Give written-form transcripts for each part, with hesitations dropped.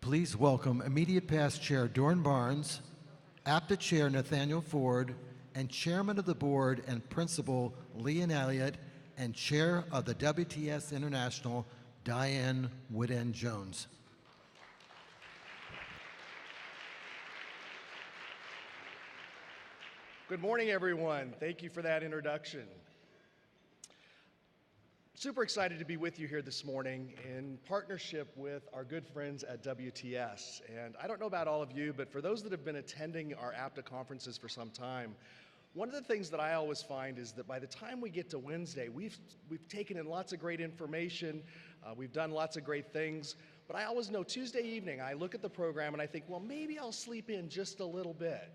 Please welcome immediate past Chair Dorn Barnes, APTA Chair Nathaniel Ford, and Chairman of the Board and Principal Leon Elliott, and Chair of the WTS International, Diane Woodend-Jones. Good morning, everyone. Thank you for that introduction. Super excited to be with you here this morning in partnership with our good friends at WTS. And I don't know about all of you, but for those that have been attending our APTA conferences for some time, one of the things that I always find is that by the time we get to Wednesday, we've taken in lots of great information, we've done lots of great things, but I always know Tuesday evening, I look at the program and I think, well, maybe I'll sleep in just a little bit.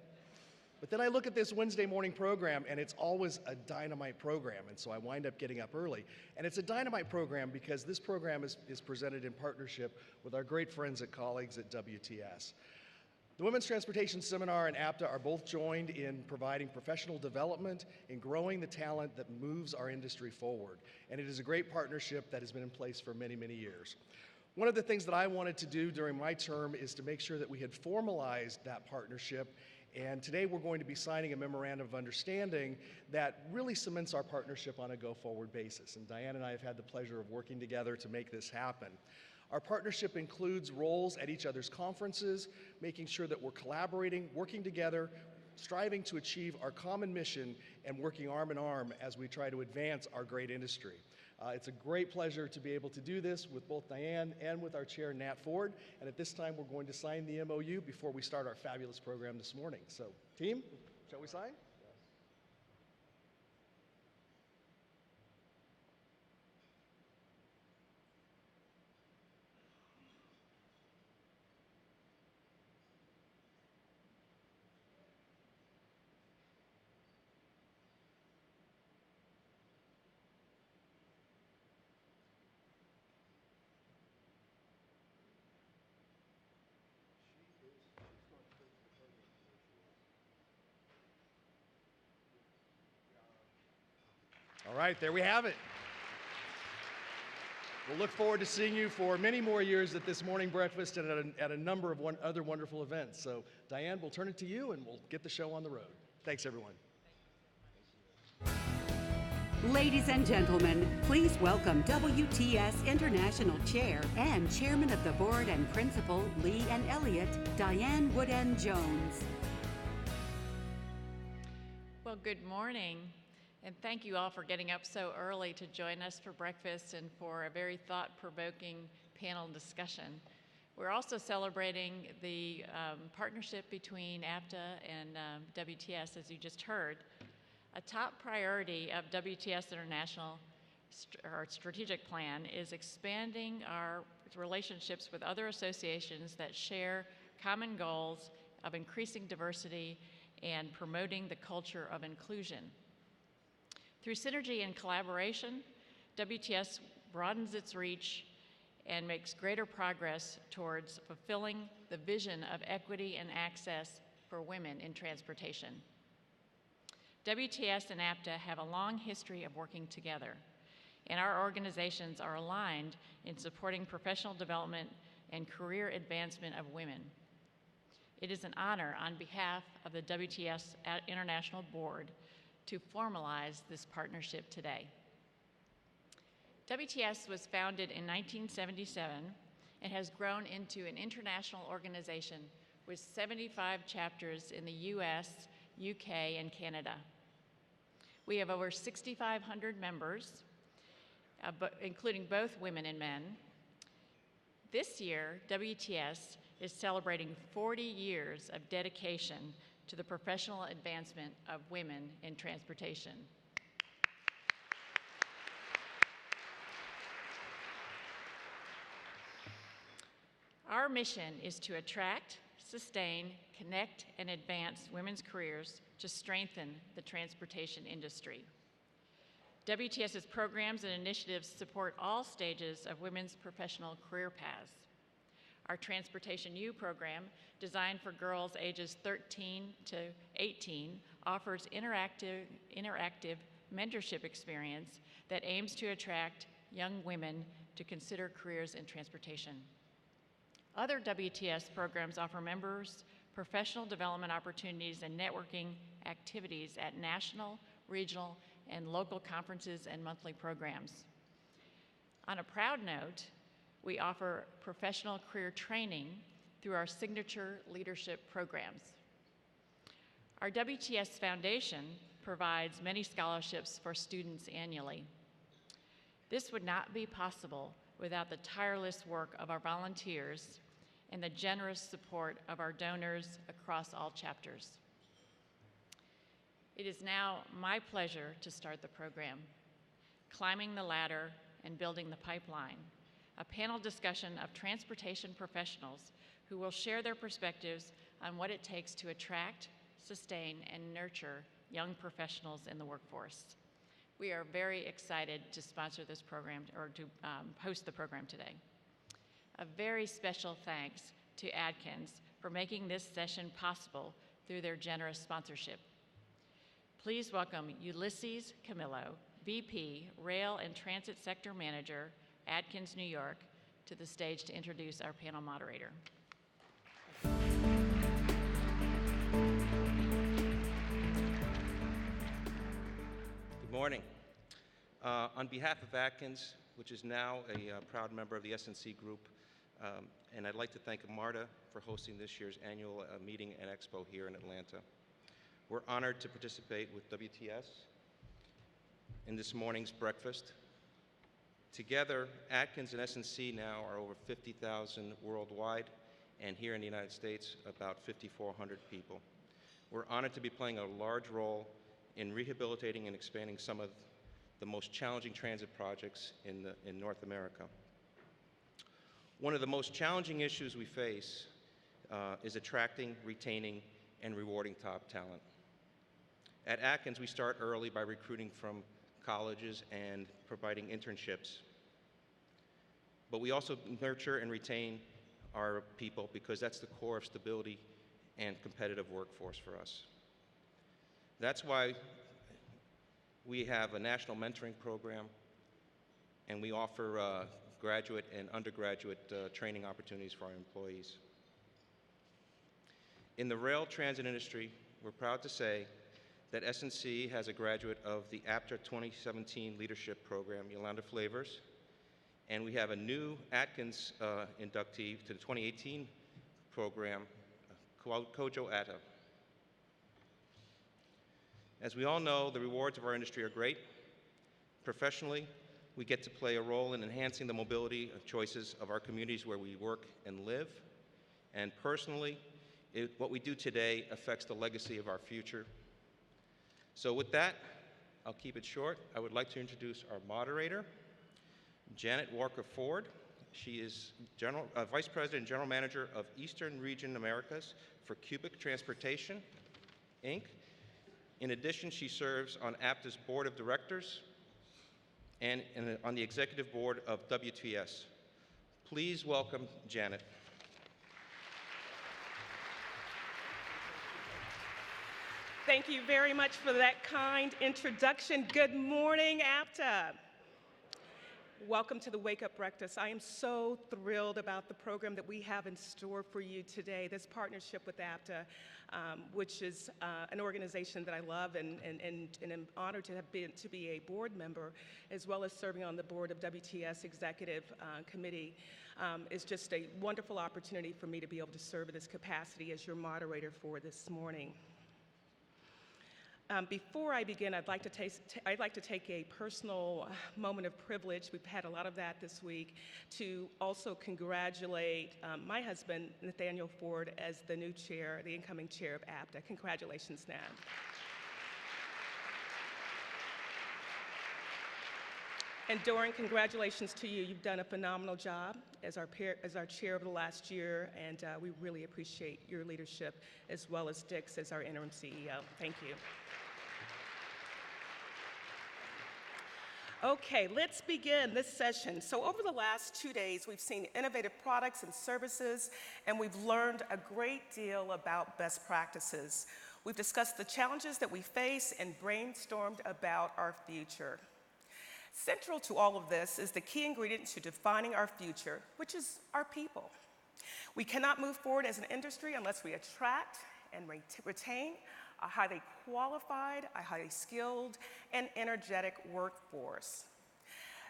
But then I look at this Wednesday morning program and it's always a dynamite program, and so I wind up getting up early. And it's a dynamite program because this program is presented in partnership with our great friends and colleagues at WTS. The Women's Transportation Seminar and APTA are both joined in providing professional development and growing the talent that moves our industry forward. And it is a great partnership that has been in place for many, many years. One of the things that I wanted to do during my term is to make sure that we had formalized that partnership. And today we're going to be signing a memorandum of understanding that really cements our partnership on a go-forward basis. And Diane and I have had the pleasure of working together to make this happen. Our partnership includes roles at each other's conferences, making sure that we're collaborating, working together, striving to achieve our common mission, and working arm in arm as we try to advance our great industry. It's a great pleasure to be able to do this with both Diane and with our chair, Nat Ford. And at this time, we're going to sign the MOU before we start our fabulous program this morning. So, team, shall we sign? All right, there we have it. We'll look forward to seeing you for many more years at this morning breakfast and at a number of other wonderful events. So, Diane, we'll turn it to you and we'll get the show on the road. Thanks, everyone. Ladies and gentlemen, please welcome WTS International Chair and Chairman of the Board and Principal, Lee and Elliott, Diane Woodend-Jones. Well, good morning. And thank you all for getting up so early to join us for breakfast and for a very thought-provoking panel discussion. We're also celebrating the partnership between APTA and WTS, as you just heard. A top priority of WTS International, our strategic plan, is expanding our relationships with other associations that share common goals of increasing diversity and promoting the culture of inclusion. Through synergy and collaboration, WTS broadens its reach and makes greater progress towards fulfilling the vision of equity and access for women in transportation. WTS and APTA have a long history of working together, and our organizations are aligned in supporting professional development and career advancement of women. It is an honor on behalf of the WTS International Board to formalize this partnership today. WTS was founded in 1977 and has grown into an international organization with 75 chapters in the US, UK, and Canada. We have over 6,500 members, including both women and men. This year, WTS is celebrating 40 years of dedication to the professional advancement of women in transportation. Our mission is to attract, sustain, connect, and advance women's careers to strengthen the transportation industry. WTS's programs and initiatives support all stages of women's professional career paths. Our Transportation U program, designed for girls ages 13 to 18, offers interactive mentorship experience that aims to attract young women to consider careers in transportation. Other WTS programs offer members professional development opportunities and networking activities at national, regional, and local conferences and monthly programs. On a proud note, we offer professional career training through our signature leadership programs. Our WTS Foundation provides many scholarships for students annually. This would not be possible without the tireless work of our volunteers and the generous support of our donors across all chapters. It is now my pleasure to start the program, Climbing the Ladder and Building the Pipeline, a panel discussion of transportation professionals who will share their perspectives on what it takes to attract, sustain, and nurture young professionals in the workforce. We are very excited to sponsor this program, or to host the program today. A very special thanks to Adkins for making this session possible through their generous sponsorship. Please welcome Ulysses Camillo, VP, Rail and Transit Sector Manager, Adkins, New York, to the stage to introduce our panel moderator. Good morning. On behalf of Atkins, which is now a proud member of the SNC Group, and I'd like to thank Marta for hosting this year's annual meeting and expo here in Atlanta. We're honored to participate with WTS in this morning's breakfast. Together, Atkins and SNC now are over 50,000 worldwide, and here in the United States, about 5,400 people. We're honored to be playing a large role in rehabilitating and expanding some of the most challenging transit projects in North America. One of the most challenging issues we face is attracting, retaining, and rewarding top talent. At Atkins, we start early by recruiting from colleges and providing internships. But we also nurture and retain our people because that's the core of stability and competitive workforce for us. That's why we have a national mentoring program, and we offer graduate and undergraduate training opportunities for our employees. In the rail transit industry, we're proud to say that SNC has a graduate of the APTA 2017 Leadership Program, Yolanda Flavors, and we have a new Atkins inductee to the 2018 program, Kojo Atta. As we all know, the rewards of our industry are great. Professionally, we get to play a role in enhancing the mobility of choices of our communities where we work and live. And personally, what we do today affects the legacy of our future. So with that, I'll keep it short. I would like to introduce our moderator, Janet Walker-Ford. She is Vice President and General Manager of Eastern Region Americas for Cubic Transportation, Inc. In addition, she serves on APTA's Board of Directors and on the Executive Board of WTS. Please welcome Janet. Thank you very much for that kind introduction. Good morning, APTA. Welcome to the Wake Up Breakfast. I am so thrilled about the program that we have in store for you today. This partnership with APTA, which is an organization that I love and am honored to be a board member, as well as serving on the board of WTS Executive Committee, is just a wonderful opportunity for me to be able to serve in this capacity as your moderator for this morning. Before I begin, I'd like to take a personal moment of privilege. We've had a lot of that this week, to also congratulate my husband, Nathaniel Ford, as the new chair, the incoming chair of APTA. Congratulations, Nat. And Doran, congratulations to you. You've done a phenomenal job as our chair over the last year, and we really appreciate your leadership, as well as Dick's as our interim CEO. Thank you. Okay, let's begin this session. So over the last 2 days, we've seen innovative products and services, and we've learned a great deal about best practices. We've discussed the challenges that we face and brainstormed about our future. Central to all of this is the key ingredient to defining our future, which is our people. We cannot move forward as an industry unless we attract and retain a highly qualified, a highly skilled, and energetic workforce.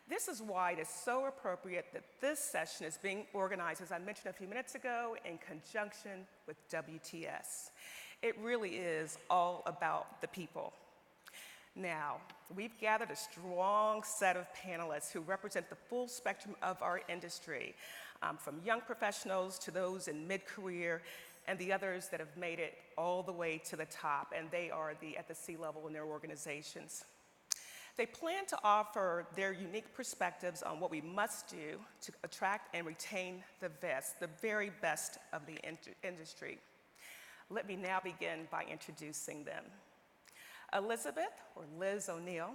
This is why it is so appropriate that this session is being organized, as I mentioned a few minutes ago, in conjunction with WTS. It really is all about the people. Now, we've gathered a strong set of panelists who represent the full spectrum of our industry, from young professionals to those in mid-career and the others that have made it all the way to the top, and they are at the C-level in their organizations. They plan to offer their unique perspectives on what we must do to attract and retain the very best of the industry. Let me now begin by introducing them. Elizabeth, or Liz O'Neill,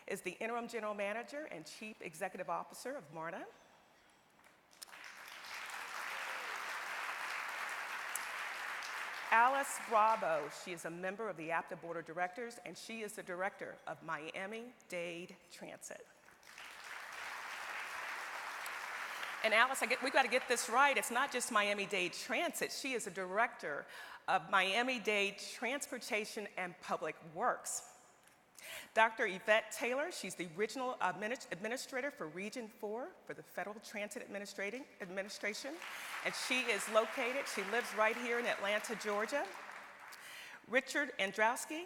is the Interim General Manager and Chief Executive Officer of MARTA. Alice Bravo, she is a member of the APTA Board of Directors, and she is the Director of Miami-Dade Transit. And Alice, we've got to get this right. It's not just Miami-Dade Transit. She is a Director of Miami-Dade Transportation and Public Works. Dr. Yvette Taylor, she's the Regional Administrator for Region 4 for the Federal Transit Administration, and she lives right here in Atlanta, Georgia. Richard Androwski,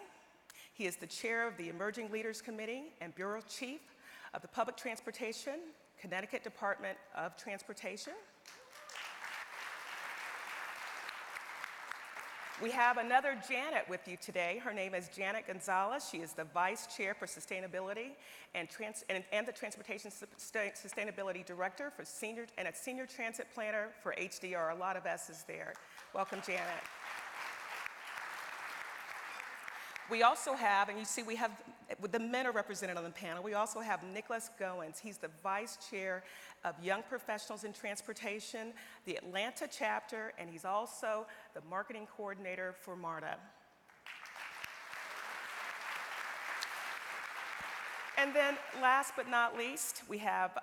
he is the Chair of the Emerging Leaders Committee and Bureau Chief of the Public Transportation, Connecticut Department of Transportation. We have another Janet with you today. Her name is Janet Gonzalez. She is the Vice Chair for Sustainability and the Transportation Sustainability Director for and a Senior Transit Planner for HDR. A lot of S's there. Welcome, Janet. We also have, and you see we have, the men are represented on the panel. We also have Nicholas Goins. He's the Vice Chair of Young Professionals in Transportation, the Atlanta chapter, and he's also the Marketing Coordinator for MARTA. And then last but not least, we have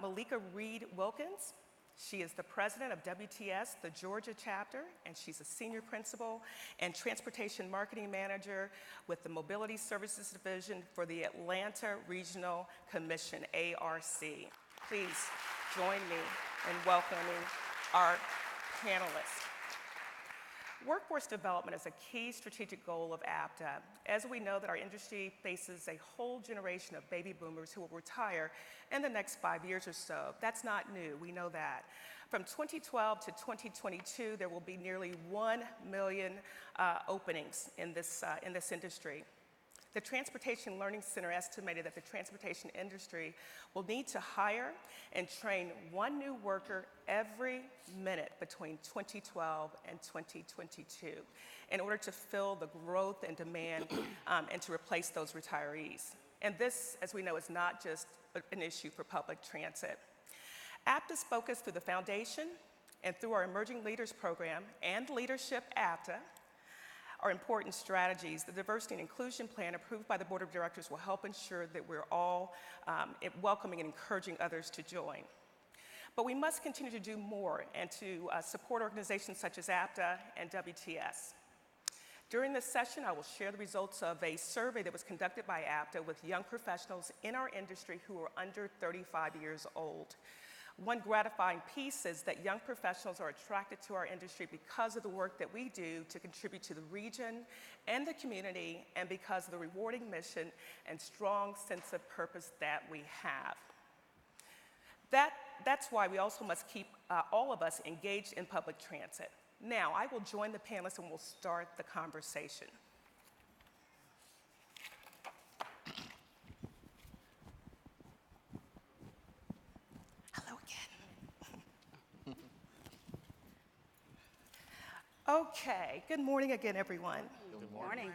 Malika Reed Wilkins. She is the President of WTS, the Georgia chapter, and she's a Senior Principal and Transportation Marketing Manager with the Mobility Services Division for the Atlanta Regional Commission, ARC. Please join me in welcoming our panelists. Workforce development is a key strategic goal of APTA, as we know that our industry faces a whole generation of baby boomers who will retire in the next 5 years or so. That's not new, we know that. From 2012 to 2022, there will be nearly 1 million openings in this industry. The Transportation Learning Center estimated that the transportation industry will need to hire and train 1 new worker every minute between 2012 and 2022 in order to fill the growth and demand and to replace those retirees. And this, as we know, is not just an issue for public transit. APTA's focus through the foundation and through our Emerging Leaders Program and Leadership APTA are important strategies. The Diversity and Inclusion Plan approved by the Board of Directors will help ensure that we're all welcoming and encouraging others to join. But we must continue to do more and to support organizations such as APTA and WTS. During this session, I will share the results of a survey that was conducted by APTA with young professionals in our industry who are under 35 years old. One gratifying piece is that young professionals are attracted to our industry because of the work that we do to contribute to the region and the community, and because of the rewarding mission and strong sense of purpose that we have. That's why we also must keep all of us engaged in public transit. Now, I will join the panelists and we'll start the conversation. Okay, good morning again, everyone. Good morning.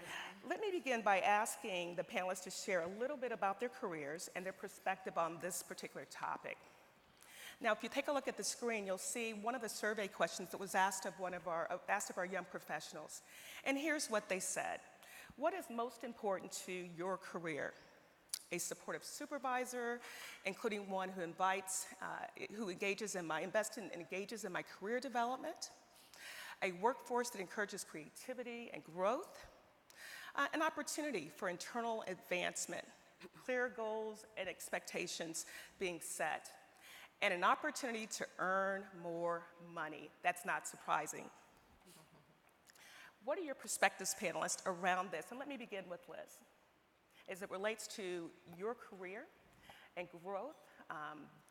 Let me begin by asking the panelists to share a little bit about their careers and their perspective on this particular topic. Now, if you take a look at the screen, you'll see one of the survey questions that was asked of our young professionals. And here's what they said. What is most important to your career? a supportive supervisor, including one who engages in my career development, a workforce that encourages creativity and growth, an opportunity for internal advancement, clear goals and expectations being set, and an opportunity to earn more money. That's not surprising. What are your perspectives, panelists, around this? And let me begin with Liz. As it relates to your career and growth,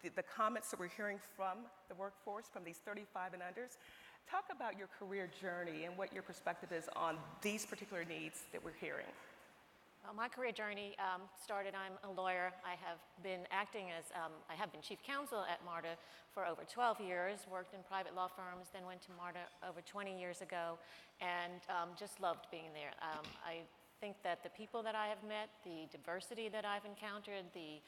the comments that we're hearing from the workforce, from these 35 and unders, talk about your career journey and what your perspective is on these particular needs that we're hearing. Well, my career journey started, I'm a lawyer. I have been acting as, I have been chief counsel at MARTA for over 12 years, worked in private law firms, then went to MARTA over 20 years ago, and just loved being there. I think that the people that I have met, the diversity that I've encountered, the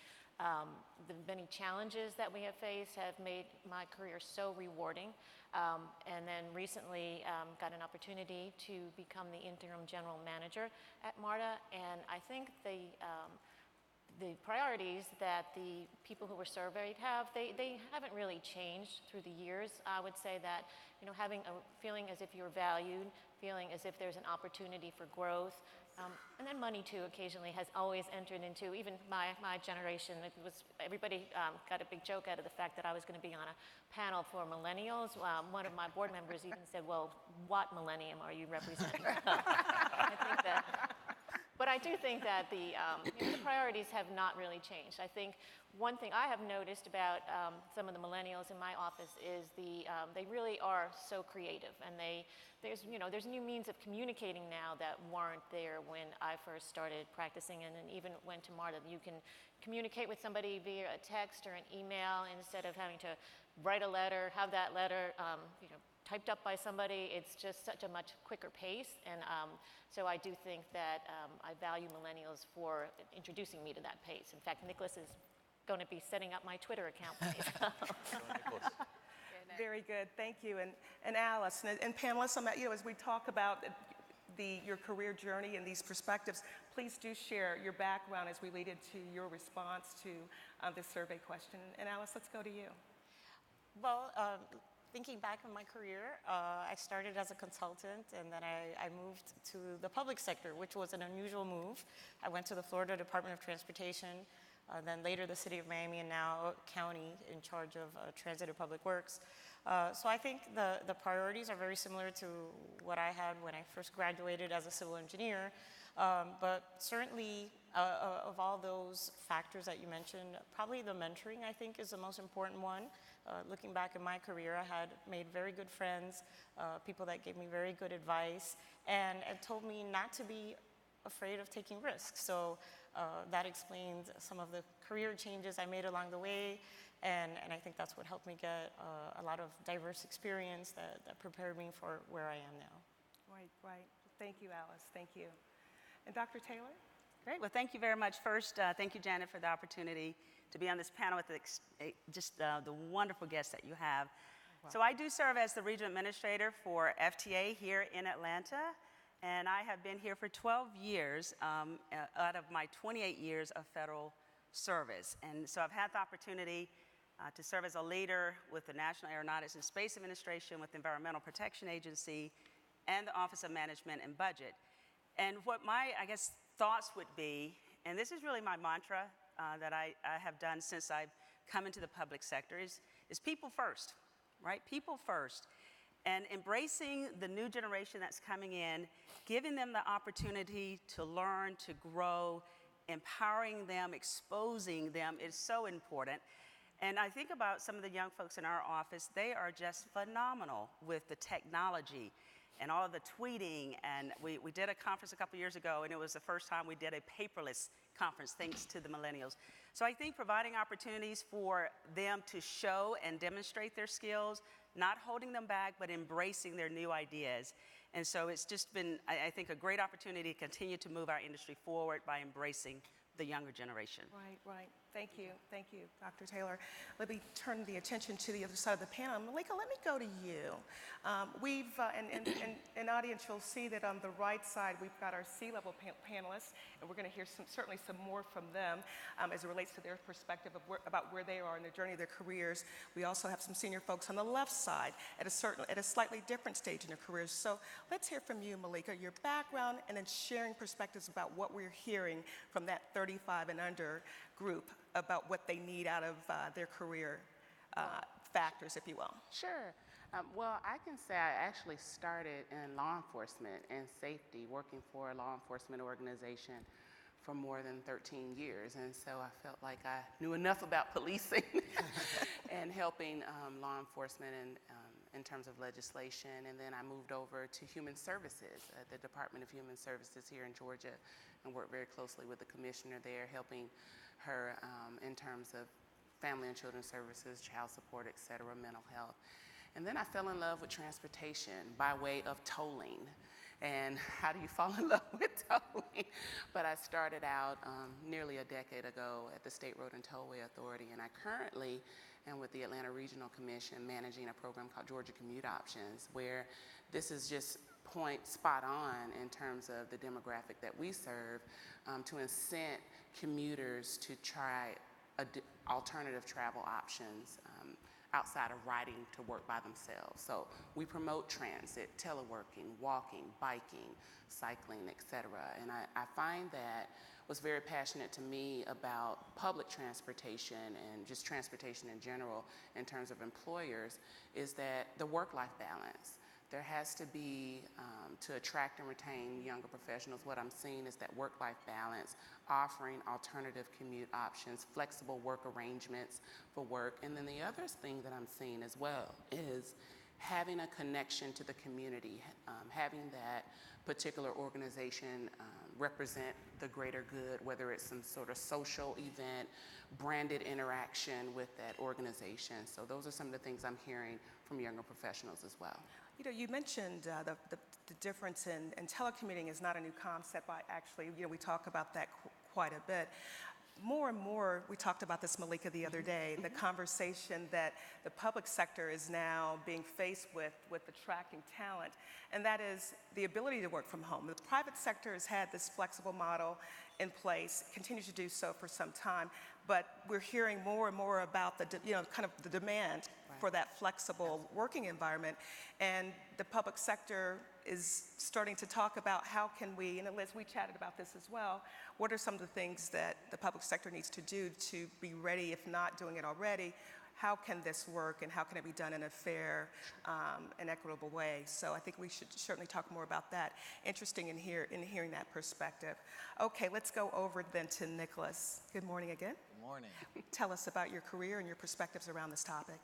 many challenges that we have faced have made my career so rewarding. And then recently got an opportunity to become the interim general manager at MARTA, and I think the priorities that the people who were surveyed have, they haven't really changed through the years. I would say that, you know, having a feeling as if you're valued, feeling as if there's an opportunity for growth, and then money too occasionally has always entered into, even my generation, it was, everybody got a big joke out of the fact that I was going to be on a panel for millennials. One of my board members even said, well, what millennium are you representing? I think that, but I do think that the priorities have not really changed. I think one thing I have noticed about some of the millennials in my office is they really are so creative, and there's new means of communicating now that weren't there when I first started practicing, and then even went to MARTA. You can communicate with somebody via a text or an email instead of having to write a letter, have that letter typed up by somebody. It's just such a much quicker pace, and so I do think that I value millennials for introducing me to that pace. In fact, Nicholas is going to be setting up my Twitter account for me. Very good, thank you. And Alice, and panelists, as we talk about your career journey and these perspectives, please do share your background as we lead into your response to the survey question. And Alice, let's go to you. Well, thinking back on my career, I started as a consultant, and then I moved to the public sector, which was an unusual move. I went to the Florida Department of Transportation, then later the city of Miami, and now county in charge of transit and public works. So I think the priorities are very similar to what I had when I first graduated as a civil engineer. But certainly, of all those factors that you mentioned, probably the mentoring, I think, is the most important one. Looking back in my career, I had made very good friends, people that gave me very good advice, and told me not to be afraid of taking risks. So that explains some of the career changes I made along the way, and I think that's what helped me get a lot of diverse experience that prepared me for where I am now. Right. Thank you, Alice. Thank you. And Dr. Taylor? Great. Well, thank you very much. First, thank you, Janet, for the opportunity to be on this panel with the wonderful guests that you have. Wow. So I do serve as the regional administrator for FTA here in Atlanta, and I have been here for 12 years out of my 28 years of federal service. And so I've had the opportunity to serve as a leader with the National Aeronautics and Space Administration, with the Environmental Protection Agency, and the Office of Management and Budget. And what my, thoughts would be, and this is really my mantra that I have done since I've come into the public sector, is people first, right? People first. And embracing the new generation that's coming in, giving them the opportunity to learn, to grow, empowering them, exposing them is so important. And I think about some of the young folks in our office, they are just phenomenal with the technology and all of the tweeting. And we did a conference a couple years ago, and it was the first time we did a paperless conference, thanks to the millennials. So I think providing opportunities for them to show and demonstrate their skills, not holding them back, but embracing their new ideas. And so it's just been, I think, a great opportunity to continue to move our industry forward by embracing the younger generation. Right. Thank you, Dr. Taylor. Let me turn the attention to the other side of the panel. Malika, let me go to you. In audience, you'll see that on the right side, we've got our C-level panelists, and we're going to hear certainly some more from them as it relates to their perspective of about where they are in their journey of their careers. We also have some senior folks on the left side at a slightly different stage in their careers. So let's hear from you, Malika, your background, and then sharing perspectives about what we're hearing from that 35 and under group about what they need out of their career factors, if you will. Sure. Well, I can say I actually started in law enforcement and safety, working for a law enforcement organization for more than 13 years. And so I felt like I knew enough about policing and helping law enforcement in terms of legislation. And then I moved over to human services at the Department of Human Services here in Georgia and worked very closely with the commissioner there, helping her in terms of family and children's services, child support, et cetera, mental health. And then I fell in love with transportation by way of tolling. And how do you fall in love with tolling? But I started out nearly a decade ago at the State Road and Tollway Authority, and I currently am with the Atlanta Regional Commission managing a program called Georgia Commute Options, where this is just spot on in terms of the demographic that we serve, to incent commuters to try alternative travel options outside of riding to work by themselves. So we promote transit, teleworking, walking, biking, cycling, et cetera. And I find that what's very passionate to me about public transportation and just transportation in general in terms of employers is that the work-life balance. There has to be, to attract and retain younger professionals, what I'm seeing is that work-life balance, offering alternative commute options, flexible work arrangements for work. And then the other thing that I'm seeing as well is having a connection to the community, having that particular organization represent the greater good, whether it's some sort of social event, branded interaction with that organization. So those are some of the things I'm hearing from younger professionals as well. You know, you mentioned the difference in telecommuting is not a new concept. We talk about that quite a bit. More and more, we talked about this, Malika, the other day, the conversation that the public sector is now being faced with attracting talent, and that is the ability to work from home. The private sector has had this flexible model in place, continues to do so for some time, but we're hearing more and more about kind of the demand for that flexible working environment, and the public sector is starting to talk about how can we, and Liz, we chatted about this as well, what are some of the things that the public sector needs to do to be ready, if not doing it already, how can this work and how can it be done in a fair and equitable way? So I think we should certainly talk more about that. Interesting in hearing that perspective. Okay, let's go over then to Nicholas. Good morning again. Good morning. Tell us about your career and your perspectives around this topic.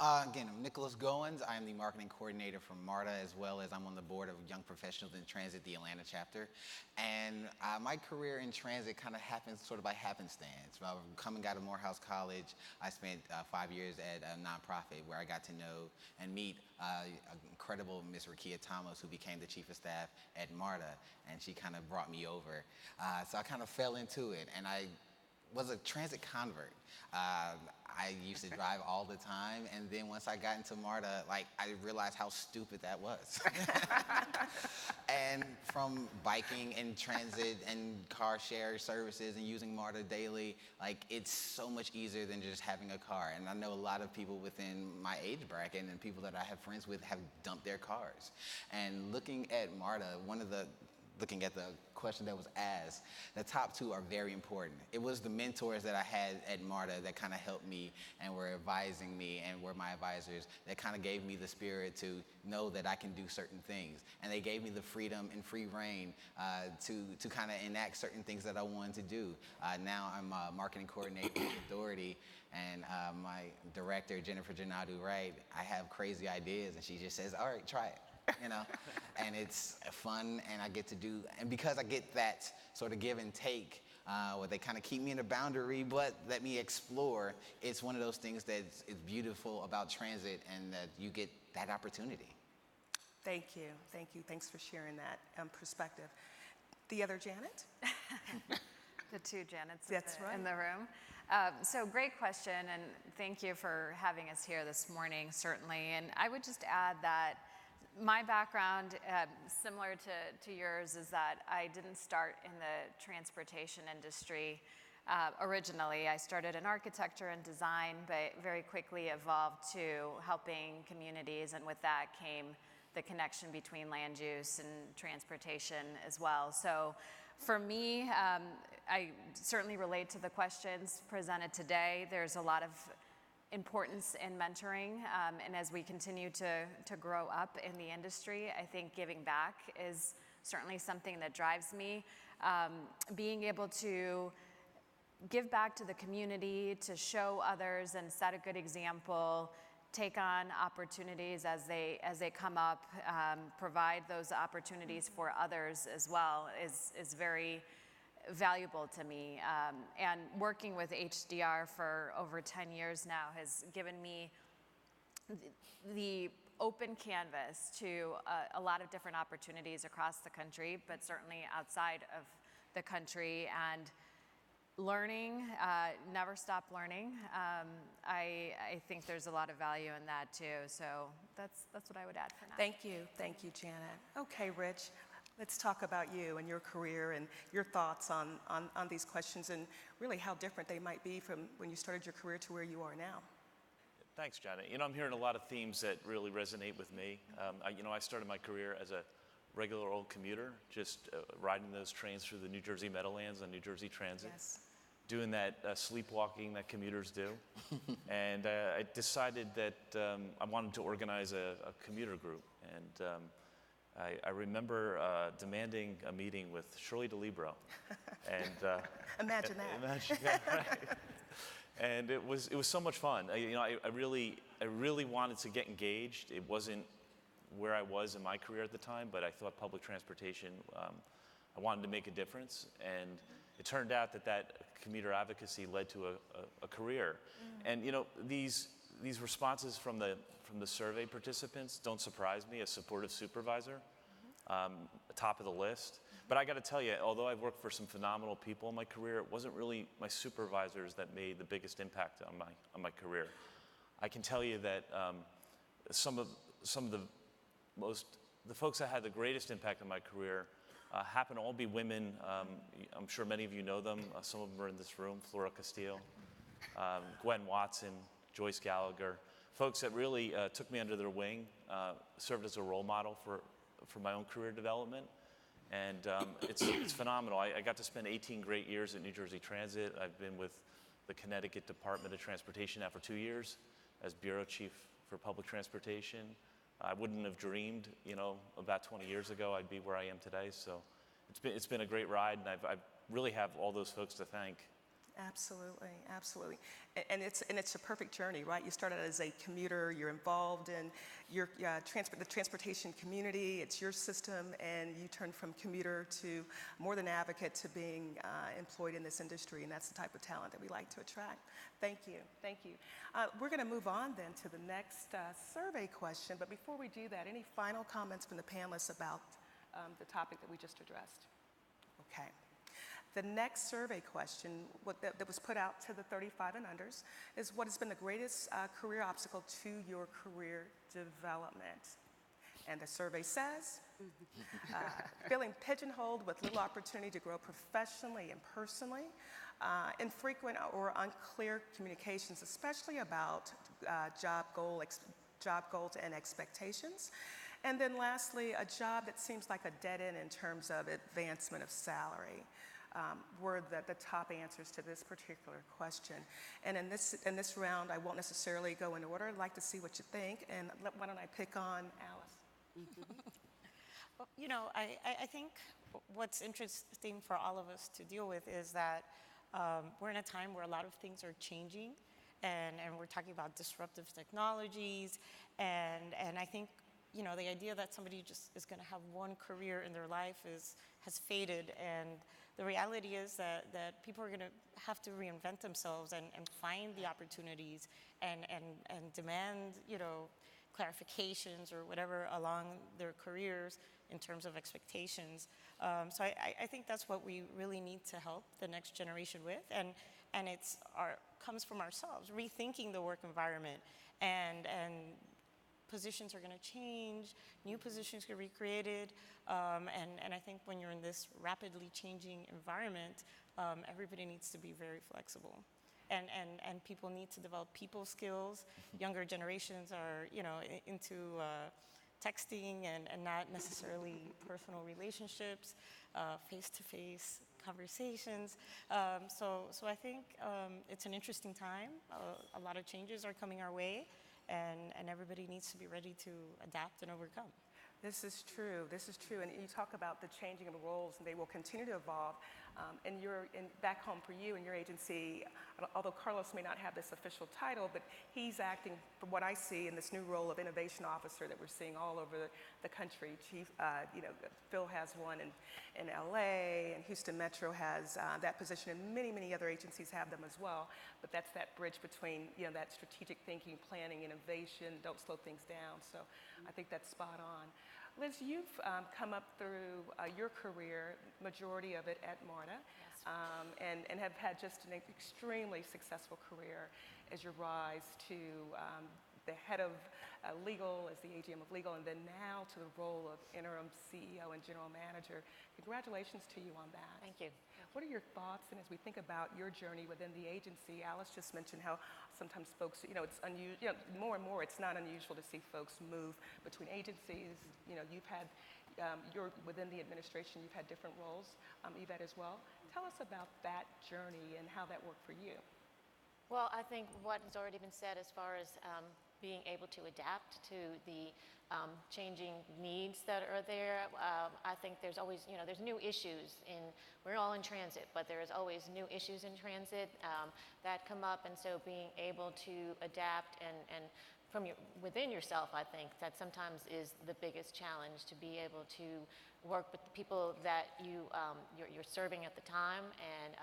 Again, I'm Nicholas Goins. I am the marketing coordinator for MARTA, as well as I'm on the board of Young Professionals in Transit, the Atlanta chapter. And my career in transit kind of happens sort of by happenstance. Coming out of Morehouse College, I spent 5 years at a nonprofit where I got to know and meet incredible Miss Rakia Thomas, who became the chief of staff at MARTA, and she kind of brought me over. So I kind of fell into it, and I was a transit convert. I used to drive all the time, and then once I got into MARTA, I realized how stupid that was. And from biking and transit and car share services and using MARTA daily, it's so much easier than just having a car. And I know a lot of people within my age bracket and people that I have friends with have dumped their cars. And looking at MARTA, looking at the question that was asked, the top two are very important. It was the mentors that I had at MARTA that kind of helped me and were advising me and were my advisors that kind of gave me the spirit to know that I can do certain things. And they gave me the freedom and free reign to kind of enact certain things that I wanted to do. Now I'm a marketing coordinator with Authority, and my director, Jennifer Janadu Wright, I have crazy ideas, and she just says, all right, try it. And it's fun, and I get to do, and because I get that sort of give and take, where they kind of keep me in a boundary, but let me explore, it's one of those things that is beautiful about transit, and that you get that opportunity. Thank you. Thanks for sharing that perspective. The other Janet? The two Janets That's right. in the room. So great question, and thank you for having us here this morning, certainly. And I would just add that my background, similar to yours, is that I didn't start in the transportation industry. Originally, I started in architecture and design, but very quickly evolved to helping communities, and with that came the connection between land use and transportation as well. So for me, I certainly relate to the questions presented today. There's a lot of importance in mentoring, and as we continue to grow up in the industry, I think giving back is certainly something that drives me. Being able to give back to the community, to show others and set a good example, take on opportunities as they come up, provide those opportunities for others as well is very valuable to me. And working with HDR for over 10 years now has given me the open canvas to a lot of different opportunities across the country, but certainly outside of the country. And learning, never stop learning. I think there's a lot of value in that too. So that's what I would add for now. Thank you, Janet. Okay, Rich, let's talk about you and your career and your thoughts on these questions and really how different they might be from when you started your career to where you are now. Thanks, Janet. You know, I'm hearing a lot of themes that really resonate with me. I started my career as a regular old commuter, just riding those trains through the New Jersey Meadowlands on New Jersey Transit. Yes. Doing that sleepwalking that commuters do. And I decided that I wanted to organize a commuter group. And I remember demanding a meeting with Shirley DeLibero. And Imagine that. Imagine that, right? And it was so much fun. I really wanted to get engaged. It wasn't where I was in my career at the time, but I thought public transportation, I wanted to make a difference. And it turned out that commuter advocacy led to a career. And these responses from the survey participants don't surprise me. A supportive supervisor, top of the list. But I got to tell you, although I've worked for some phenomenal people in my career, it wasn't really my supervisors that made the biggest impact on my career. I can tell you that some of the folks that had the greatest impact on my career happen to all be women. I'm sure many of you know them. Some of them are in this room. Flora Castillo, Gwen Watson, Joyce Gallagher. Folks that really took me under their wing, served as a role model for my own career development. And it's phenomenal. I got to spend 18 great years at New Jersey Transit. I've been with the Connecticut Department of Transportation now for 2 years as Bureau Chief for Public Transportation. I wouldn't have dreamed, about 20 years ago I'd be where I am today. So it's been a great ride, and I really have all those folks to thank. Absolutely. And it's a perfect journey, right? You started as a commuter, you're involved in the transportation community, it's your system, and you turned from commuter to more than advocate to being employed in this industry, and that's the type of talent that we like to attract. Thank you. We're going to move on then to the next survey question, but before we do that, any final comments from the panelists about the topic that we just addressed? Okay. The next survey question that was put out to the 35 and unders is, what has been the greatest career obstacle to your career development? And the survey says, feeling pigeonholed with little opportunity to grow professionally and personally, infrequent or unclear communications, especially about job goals and expectations. And then lastly, a job that seems like a dead end in terms of advancement of salary. Were the top answers to this particular question. And in this round, I won't necessarily go in order. I'd like to see what you think, and why don't I pick on Alice? Well, I think what's interesting for all of us to deal with is that we're in a time where a lot of things are changing, and we're talking about disruptive technologies, and I think the idea that somebody just is going to have one career in their life has faded, and the reality is that people are going to have to reinvent themselves and find the opportunities and demand, clarifications or whatever along their careers in terms of expectations. So I think that's what we really need to help the next generation with, and comes from ourselves, rethinking the work environment, and positions are going to change, new positions get recreated, and I think when you're in this rapidly changing environment, everybody needs to be very flexible. And people need to develop people skills. Younger generations are, into texting and not necessarily personal relationships, face-to-face conversations. So I think it's an interesting time. A lot of changes are coming our way, and everybody needs to be ready to adapt and overcome. This is true. This is true. And you talk about the changing of the roles, and they will continue to evolve. Back home for you in your agency, although Carlos may not have this official title, but he's acting, from what I see, in this new role of innovation officer that we're seeing all over the country. Phil has one in LA, and Houston Metro has that position, and many, many other agencies have them as well. But that's that bridge between, that strategic thinking, planning, innovation, don't slow things down. So I think that's spot on. Liz, you've come up through your career, majority of it at MARTA, and have had just an extremely successful career as you rise to the head of legal, as the AGM of legal, and then now to the role of interim CEO and general manager. Congratulations to you on that. Thank you. What are your thoughts, and as we think about your journey within the agency, Alice just mentioned how sometimes folks, it's unusual, more and more it's not unusual to see folks move between agencies. You've had, within the administration, you've had different roles, Yvette as well. Tell us about that journey and how that worked for you. Well, I think what has already been said as far as being able to adapt to the changing needs that are there. I think there's always, there's new issues we're all in transit, but there's always new issues in transit that come up, and so being able to adapt and from within yourself, I think that sometimes is the biggest challenge, to be able to work with the people that you're serving at the time, and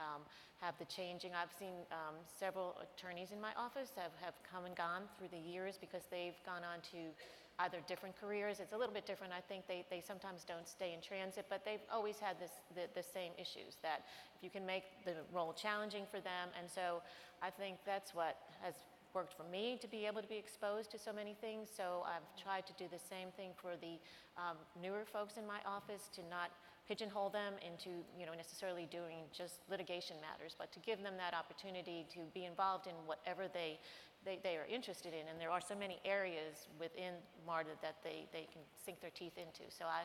have the changing. I've seen several attorneys in my office have come and gone through the years because they've gone on to either different careers. It's a little bit different. I think they sometimes don't stay in transit, but they've always had the same issues, that if you can make the role challenging for them. And so I think that's what has worked for me, to be able to be exposed to so many things. So I've tried to do the same thing for the newer folks in my office, to not pigeonhole them into necessarily doing just litigation matters, but to give them that opportunity to be involved in whatever they are interested in. And there are so many areas within MARTA that they can sink their teeth into. So I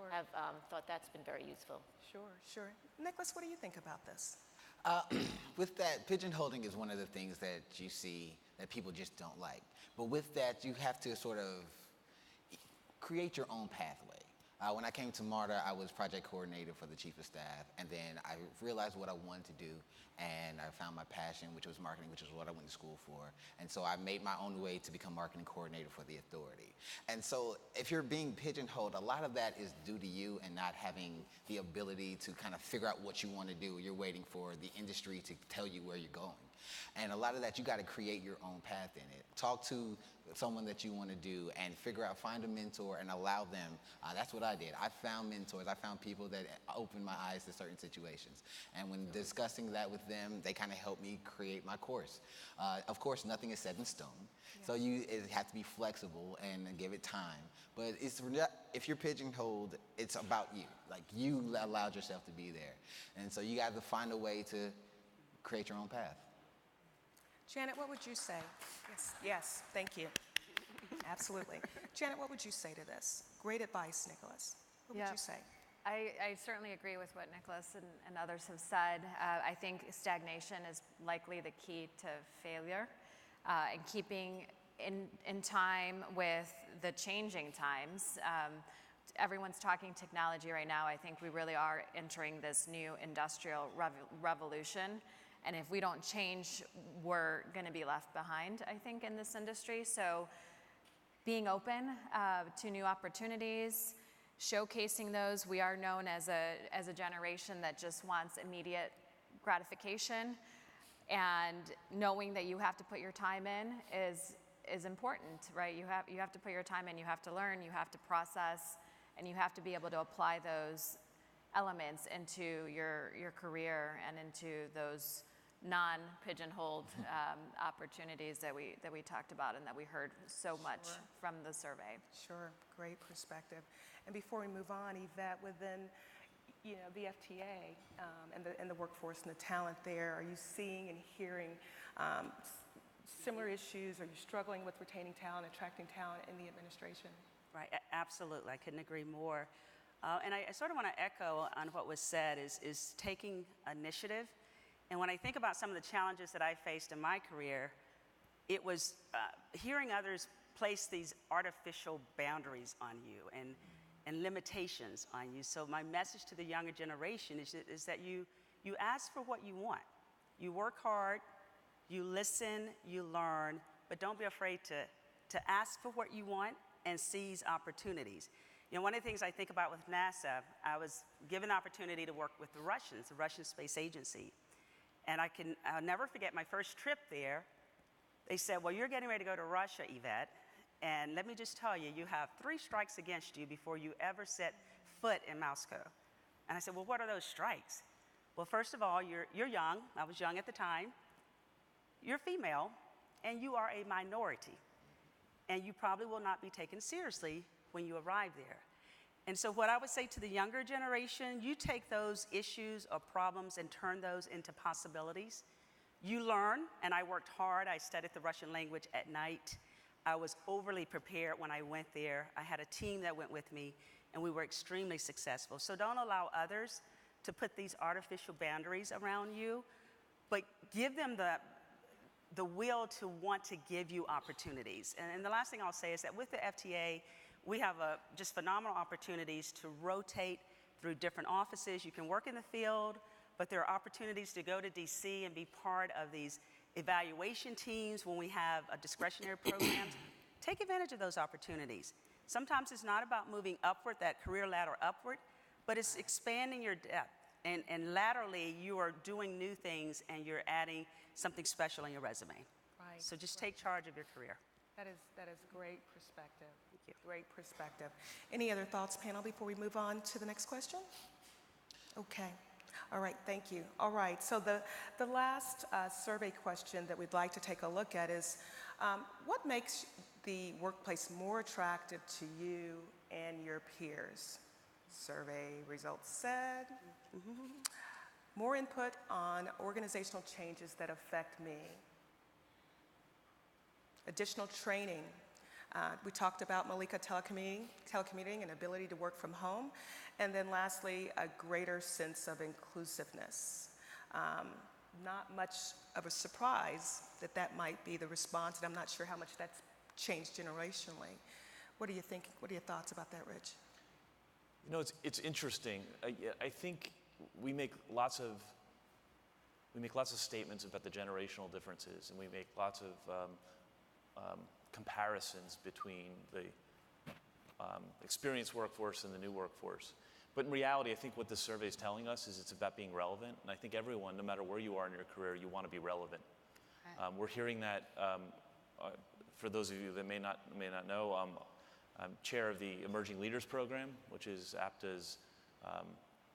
have thought that's been very useful. Sure. Nicholas, what do you think about this? With that, pigeonholing is one of the things that you see that people just don't like. But with that, you have to sort of create your own pathway. When I came to MARTA, I was project coordinator for the chief of staff, and then I realized what I wanted to do, and I found my passion, which was marketing, which is what I went to school for. And so I made my own way to become marketing coordinator for the authority. And so if you're being pigeonholed, a lot of that is due to you and not having the ability to kind of figure out what you want to do. You're waiting for the industry to tell you where you're going. And a lot of that, you got to create your own path in it. Talk to someone that you want to do and figure out, find a mentor and allow them. That's what I did. I found mentors. I found people that opened my eyes to certain situations. And when discussing that with them, they kind of helped me create my course. Of course, nothing is set in stone. So you have to be flexible and give it time. But if you're pigeonholed, it's about you. Like, you allowed yourself to be there. And so you got to find a way to create your own path. Janet, what would you say? Yes, thank you. Absolutely. Janet, what would you say to this? Great advice, Nicholas. What would you say? I certainly agree with what Nicholas and others have said. I think stagnation is likely the key to failure, and keeping in time with the changing times. Everyone's talking technology right now. I think we really are entering this new industrial revolution. And if we don't change, we're going to be left behind, I think, in this industry. So being open to new opportunities, showcasing those. We are known as a generation that just wants immediate gratification. And knowing that you have to put your time in is important, right? You have to put your time in, you have to learn, you have to process, and you have to be able to apply those elements into your career and into those non-pigeonholed opportunities that we talked about and that we heard so much from the survey. Sure, great perspective. And before we move on, Yvette, within the FTA and the workforce and the talent there, are you seeing and hearing similar issues? Are you struggling with retaining talent, attracting talent in the administration? Right, absolutely. I couldn't agree more. And I sort of want to echo on what was said is taking initiative. And when I think about some of the challenges that I faced in my career, it was hearing others place these artificial boundaries on you and limitations on you. So my message to the younger generation is that you ask for what you want. You work hard, you listen, you learn, but don't be afraid to ask for what you want and seize opportunities. One of the things I think about with NASA, I was given the opportunity to work with the Russians, the Russian Space Agency. And I'll never forget my first trip there. They said, well, you're getting ready to go to Russia, Yvette, and let me just tell you, you have 3 strikes against you before you ever set foot in Moscow. And I said, well, what are those strikes? Well, first of all, you're young. I was young at the time. You're female, and you are a minority. And you probably will not be taken seriously when you arrive there. And so what I would say to the younger generation, you take those issues or problems and turn those into possibilities. You learn, and I worked hard. I studied the Russian language at night. I was overly prepared when I went there. I had a team that went with me, and we were extremely successful. So don't allow others to put these artificial boundaries around you, but give them the will to want to give you opportunities. And the last thing I'll say is that with the FTA, we have just phenomenal opportunities to rotate through different offices. You can work in the field, but there are opportunities to go to DC and be part of these evaluation teams when we have discretionary programs. Take advantage of those opportunities. Sometimes it's not about moving upward, that career ladder upward, but it's expanding your depth. And laterally, you are doing new things and you're adding something special in your resume. Right. So just take charge of your career. That is great perspective. Thank you. Great perspective. Any other thoughts, panel, before we move on to the next question? Okay. All right, thank you. All right, so the last survey question that we'd like to take a look at is, what makes the workplace more attractive to you and your peers? Survey results said, more input on organizational changes that affect me. Additional training. We talked about Malika telecommuting and ability to work from home. And then lastly, a greater sense of inclusiveness. Not much of a surprise that might be the response, and I'm not sure how much that's changed generationally. What do you think? What are your thoughts about that, Rich? It's interesting. I think we make lots of statements about the generational differences, and we make lots of comparisons between the experienced workforce and the new workforce. But in reality, I think what this survey is telling us is it's about being relevant. And I think everyone, no matter where you are in your career, you want to be relevant. We're hearing that, for those of you that may not know, I'm chair of the Emerging Leaders Program, which is APTA's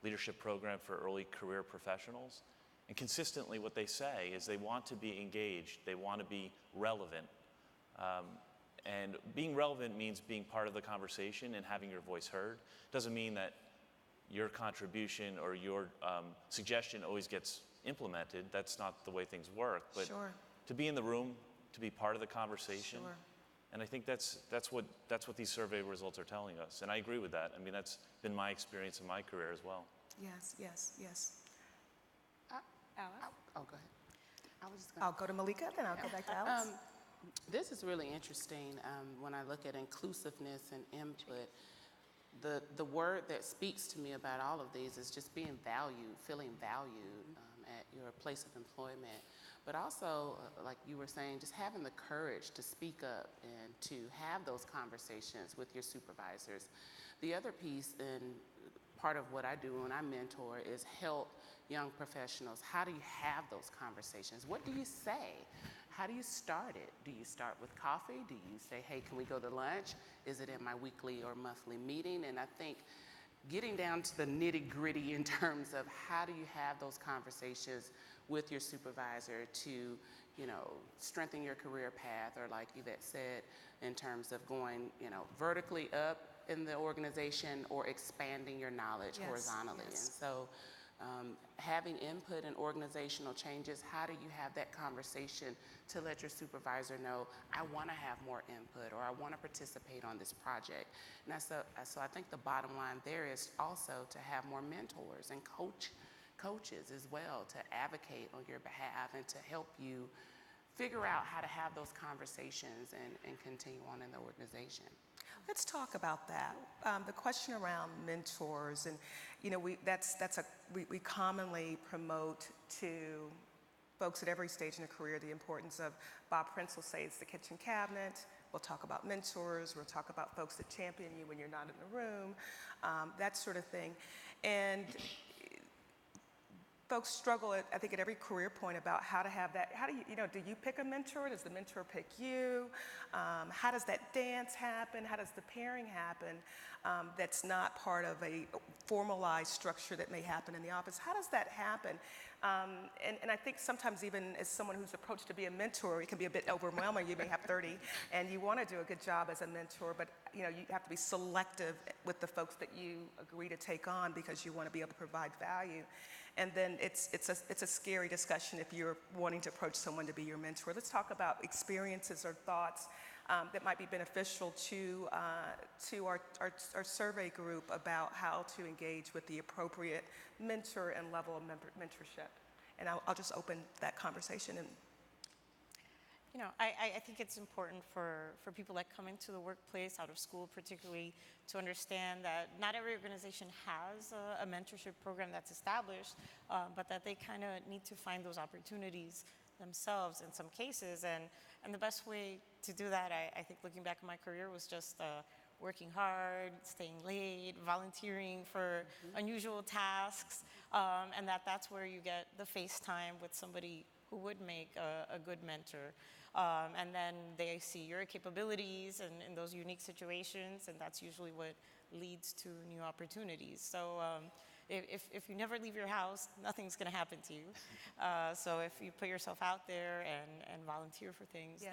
leadership program for early career professionals. And consistently what they say is they want to be engaged, they want to be relevant. And being relevant means being part of the conversation and having your voice heard. Doesn't mean that your contribution or your suggestion always gets implemented. That's not the way things work. But sure. To be in the room, to be part of the conversation. Sure. And I think that's what these survey results are telling us. And I agree with that. I mean, that's been my experience in my career as well. Yes. Alice? Oh, go ahead. I was just I'll go to Malika, then I'll go back to Alice. This is really interesting when I look at inclusiveness and input. The word that speaks to me about all of these is just being valued, feeling valued at your place of employment. But also, like you were saying, just having the courage to speak up and to have those conversations with your supervisors. The other piece, and part of what I do when I mentor, is help young professionals. How do you have those conversations? What do you say? how do you start it? Do you start with coffee? Do you say, hey, can we go to lunch? Is it in my weekly or monthly meeting? And I think getting down to the nitty-gritty in terms of how do you have those conversations with your supervisor to, you know, strengthen your career path, or like Yvette said, in terms of going, you know, vertically up in the organization or expanding your knowledge horizontally. And so having input in organizational changes, how do you have that conversation to let your supervisor know, I want to have more input, or I want to participate on this project? And so I think the bottom line there is also to have more mentors and coaches as well to advocate on your behalf and to help you figure out how to have those conversations and continue on in the organization. Let's talk about that. The question around mentors, and you know, we commonly promote to folks at every stage in a career the importance of, Bob Prince will say it's the kitchen cabinet. We'll talk about mentors. We'll talk about folks that champion you when you're not in the room, that sort of thing. And folks struggle, I think, at every career point about how to have that. How do you, do you pick a mentor? Does the mentor pick you? How does that dance happen? How does the pairing happen that's not part of a formalized structure that may happen in the office? How does that happen? And I think sometimes even as someone who's approached to be a mentor, it can be a bit overwhelming. You may have 30 and you want to do a good job as a mentor, but you have to be selective with the folks that you agree to take on because you want to be able to provide value. And then it's a scary discussion if you're wanting to approach someone to be your mentor. Let's talk about experiences or thoughts that might be beneficial to our survey group about how to engage with the appropriate mentor and level of mentorship. And I'll just open that conversation. And I think it's important for people that come into the workplace out of school particularly to understand that not every organization has a mentorship program that's established, but that they kind of need to find those opportunities themselves in some cases. And the best way to do that, I think looking back at my career, was just working hard, staying late, volunteering for unusual tasks, and that's where you get the face time with somebody who would make a good mentor. And then they see your capabilities in those unique situations, and that's usually what leads to new opportunities. So if you never leave your house, nothing's going to happen to you. So if you put yourself out there and volunteer for things,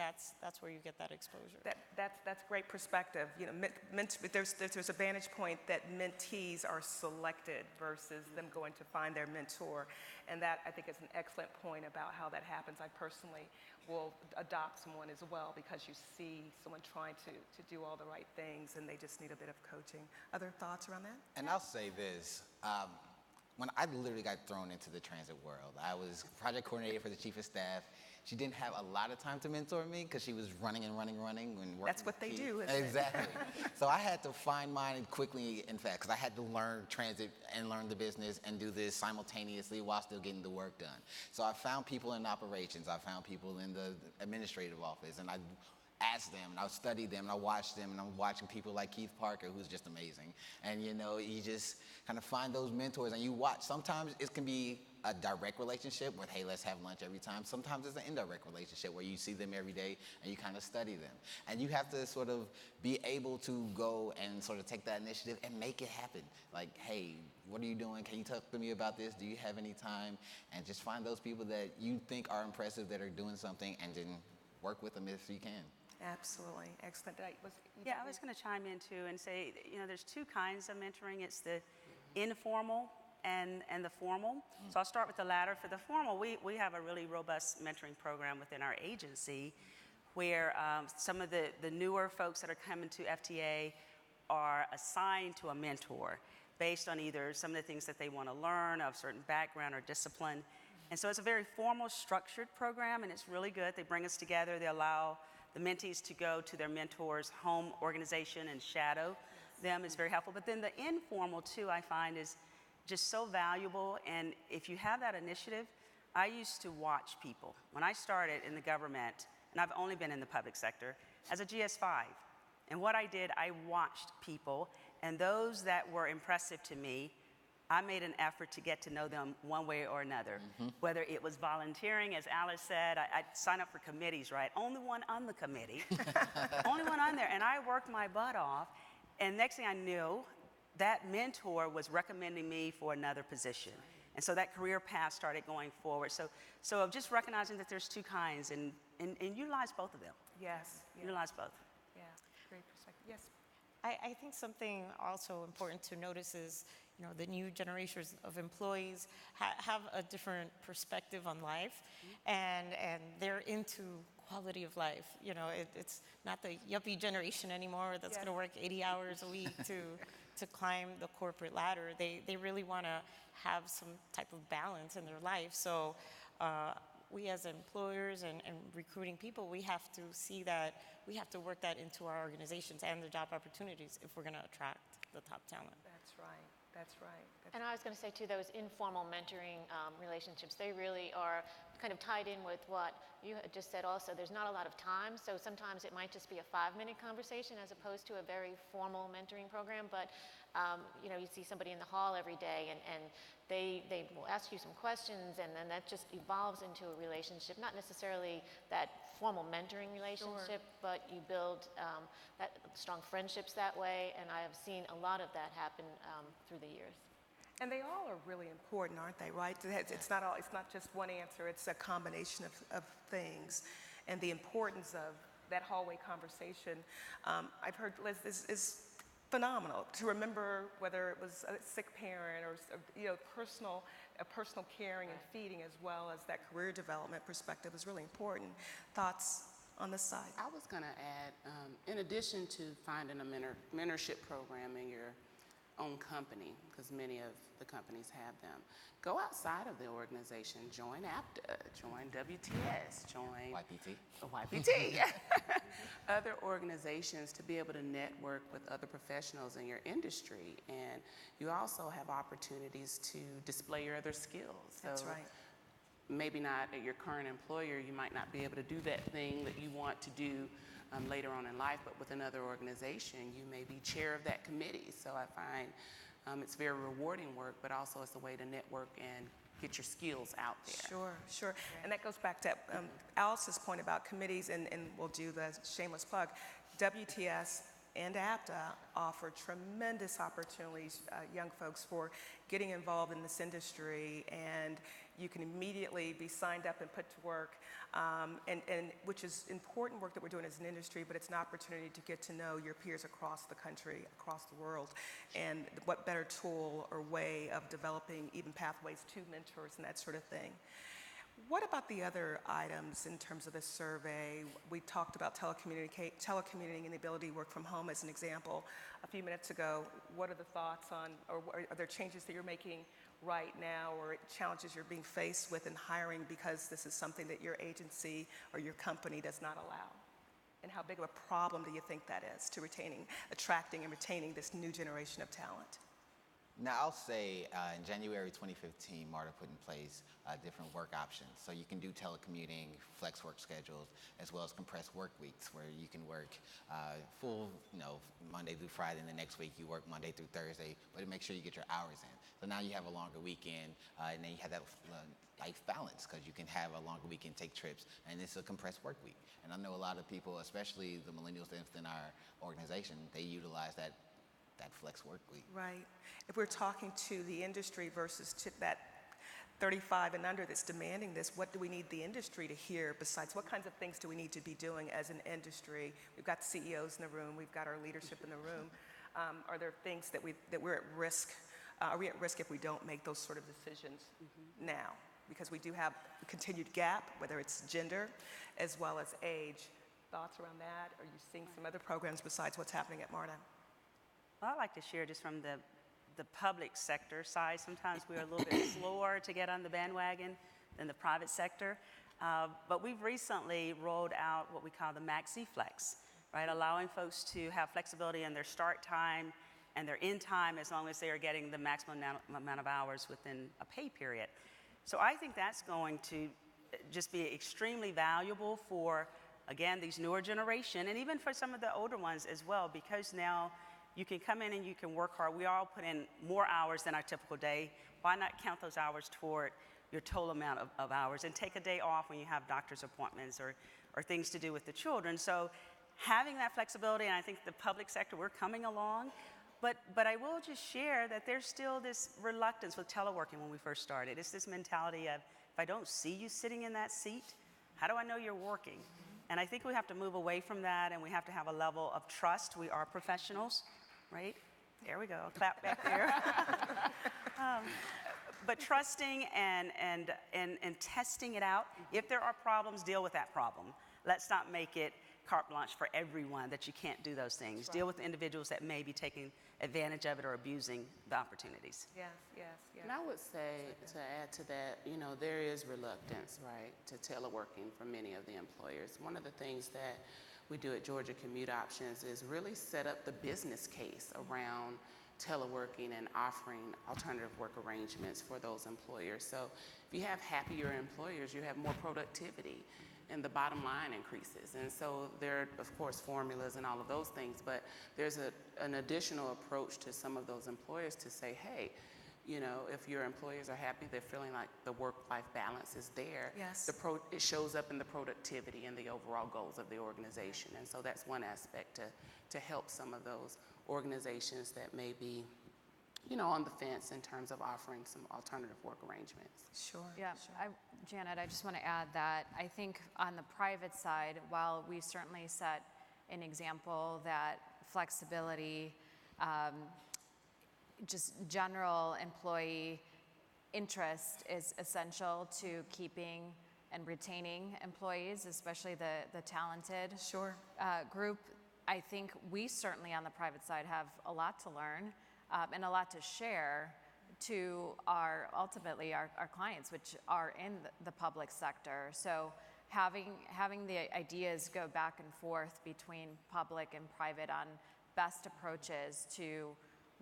that's where you get that exposure. That's great perspective. There's a vantage point that mentees are selected versus them going to find their mentor, and that I think is an excellent point about how that happens. I personally will adopt someone as well because you see someone trying to do all the right things and they just need a bit of coaching. Other thoughts around that? And I'll say this. When I literally got thrown into the transit world, I was project coordinator for the chief of staff. She didn't have a lot of time to mentor me because she was running and running when working. That's what they do, isn't exactly. So I had to find mine quickly, in fact, because I had to learn transit and learn the business and do this simultaneously while still getting the work done. So I found people in operations, I found people in the administrative office, and I asked them, and I studied them, and I watched them, and I'm watching people like Keith Parker, who's just amazing. And you just kind of find those mentors, and you watch. Sometimes it can be a direct relationship with, hey, let's have lunch every time. Sometimes it's an indirect relationship where you see them every day and you kind of study them. And you have to sort of be able to go and sort of take that initiative and make it happen. Like, hey, what are you doing? Can you talk to me about this? Do you have any time? And just find those people that you think are impressive that are doing something, and then work with them if you can. Absolutely. Excellent. I was going to chime in too and say, there's two kinds of mentoring. It's the informal and the formal. So I'll start with the latter. For the formal, we have a really robust mentoring program within our agency where some of the newer folks that are coming to FTA are assigned to a mentor based on either some of the things that they want to learn, of certain background or discipline. And so it's a very formal, structured program, and it's really good. They bring us together. They allow the mentees to go to their mentor's home organization and shadow them. Is very helpful. But then the informal, too, I find is just so valuable. And if you have that initiative, I used to watch people. When I started in the government, and I've only been in the public sector, as a GS5. And what I did, I watched people, and those that were impressive to me, I made an effort to get to know them one way or another. Whether it was volunteering, as Alice said, I signed up for committees, right? Only one on the committee, only one on there. And I worked my butt off. And next thing I knew, that mentor was recommending me for another position. And so that career path started going forward. So just recognizing that there's two kinds and utilize both of them. Yes. Utilize both. Yeah, great perspective. Yes. I think something also important to notice is, the new generations of employees have a different perspective on life, and they're into quality of life. It's not the yuppie generation anymore that's going to work 80 hours a week to climb the corporate ladder. They really want to have some type of balance in their life. So we as employers and recruiting people, we have to see that, we have to work that into our organizations and the job opportunities if we're going to attract the top talent. That's right. That's right. And I was going to say, too, those informal mentoring relationships, they really are kind of tied in with what you had just said also. There's not a lot of time, so sometimes it might just be a 5-minute conversation as opposed to a very formal mentoring program. But, you see somebody in the hall every day, and they will ask you some questions, and then that just evolves into a relationship, not necessarily that formal mentoring relationship, but you build that strong friendships that way, and I have seen a lot of that happen through the years. And they all are really important, aren't they, right? It's not just one answer, it's a combination of things. And the importance of that hallway conversation, I've heard, Liz, is phenomenal to remember whether it was a sick parent or personal caring and feeding, as well as that career development perspective is really important. Thoughts on this side? I was going to add, in addition to finding a mentorship program in your own company, because many of the companies have them, go outside of the organization, join APTA, join WTS, join YPT, other organizations to be able to network with other professionals in your industry. And you also have opportunities to display your other skills. That's right. Maybe not at your current employer, you might not be able to do that thing that you want to do later on in life, but with another organization, you may be chair of that committee. So I find it's very rewarding work, but also it's a way to network and get your skills out there. Sure. And that goes back to Alice's point about committees, and we'll do the shameless plug. WTS and APTA offer tremendous opportunities, young folks, for getting involved in this industry, and you can immediately be signed up and put to work, and which is important work that we're doing as an industry, but it's an opportunity to get to know your peers across the country, across the world, and what better tool or way of developing even pathways to mentors and that sort of thing. What about the other items in terms of this survey? We talked about telecommuting and the ability to work from home as an example a few minutes ago. What are the thoughts on, or are there changes that you're making right now, or challenges you're being faced with in hiring because this is something that your agency or your company does not allow? And how big of a problem do you think that is to attracting and retaining this new generation of talent? Now, I'll say in January 2015, MARTA put in place different work options. So you can do telecommuting, flex work schedules, as well as compressed work weeks, where you can work full, Monday through Friday, and the next week you work Monday through Thursday, but to make sure you get your hours in. So now you have a longer weekend, and then you have that life balance, because you can have a longer weekend, take trips, and it's a compressed work week. And I know a lot of people, especially the millennials within our organization, they utilize that flex work week. Right. If we're talking to the industry versus to that 35 and under that's demanding this, what do we need the industry to hear besides? What kinds of things do we need to be doing as an industry? We've got CEOs in the room. We've got our leadership in the room. Are there things that we're at risk? Are we at risk if we don't make those sort of decisions now? Because we do have a continued gap, whether it's gender as well as age. Thoughts around that? Are you seeing some other programs besides what's happening at MARTA? Well, I'd like to share just from the public sector side. Sometimes we're a little bit slower to get on the bandwagon than the private sector. But we've recently rolled out what we call the Maxi Flex, right? Allowing folks to have flexibility in their start time and their end time, as long as they are getting the maximum amount of hours within a pay period. So I think that's going to just be extremely valuable for, again, these newer generation, and even for some of the older ones as well, because now You can come in and you can work hard. We all put in more hours than our typical day. Why not count those hours toward your total amount of hours and take a day off when you have doctor's appointments or things to do with the children? So having that flexibility, and I think the public sector, we're coming along. But I will just share that there's still this reluctance with teleworking when we first started. It's this mentality of, if I don't see you sitting in that seat, how do I know you're working? And I think we have to move away from that, and we have to have a level of trust. We are professionals, right? There we go, clap back there. But trusting and testing it out. If there are problems, deal with that problem. Let's not make it carte blanche for everyone that you can't do those things. Right. Deal with individuals that may be taking advantage of it or abusing the opportunities. Yes. And I would say, to add to that, there is reluctance, right, to teleworking for many of the employers. One of the things that we do at Georgia Commute Options is really set up the business case around teleworking and offering alternative work arrangements for those employers. So if you have happier employers, you have more productivity and the bottom line increases. And so there are, of course, formulas and all of those things, but there's an additional approach to some of those employers to say, hey, if your employees are happy, they're feeling like the work-life balance is there. Yes. It shows up in the productivity and the overall goals of the organization. And so that's one aspect to help some of those organizations that may be, on the fence in terms of offering some alternative work arrangements. Sure. Yeah, Janet, I just want to add that I think on the private side, while we certainly set an example that flexibility, just general employee interest is essential to keeping and retaining employees, especially the talented group. I think we certainly on the private side have a lot to learn and a lot to share to ultimately our clients, which are in the public sector. So having the ideas go back and forth between public and private on best approaches to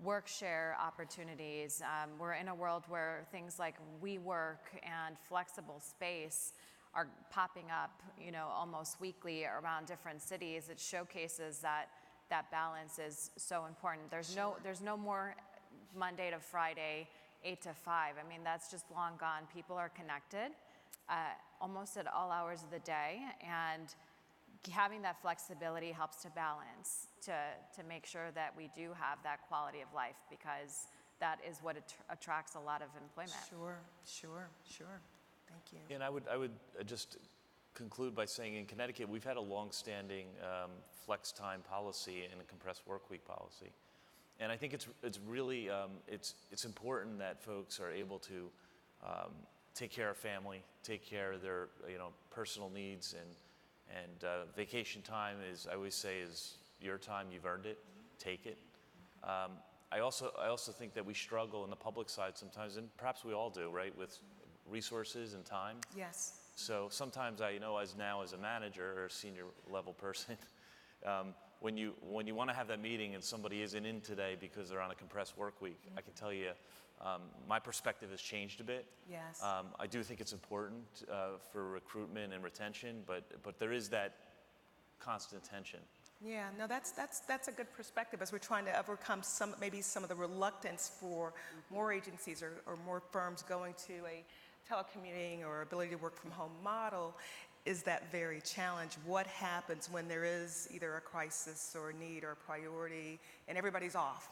work share opportunities. We're in a world where things like WeWork and flexible space are popping up, almost weekly around different cities. It showcases that balance is so important. There's no more Monday to Friday, 8 to 5. I mean, that's just long gone. People are connected almost at all hours of the day, and having that flexibility helps to balance, to make sure that we do have that quality of life, because that is what attracts a lot of employment. Sure. Thank you. And I would just conclude by saying in Connecticut, we've had a long-standing flex time policy and a compressed work week policy. And I think it's really, it's important that folks are able to take care of family, take care of their personal needs, and vacation time is, I always say, is your time. You've earned it. Take it. I also think that we struggle in the public side sometimes, and perhaps we all do, right, with resources and time. Yes. So sometimes I know as a manager or a senior level person, when you want to have that meeting and somebody isn't in today because they're on a compressed work week, I can tell you my perspective has changed a bit. Yes. I do think it's important for recruitment and retention, but there is that constant tension. Yeah, no, that's a good perspective as we're trying to overcome some of the reluctance for more agencies or more firms going to a telecommuting or ability to work from home model. Is that very challenge. What happens when there is either a crisis or a need or a priority and everybody's off,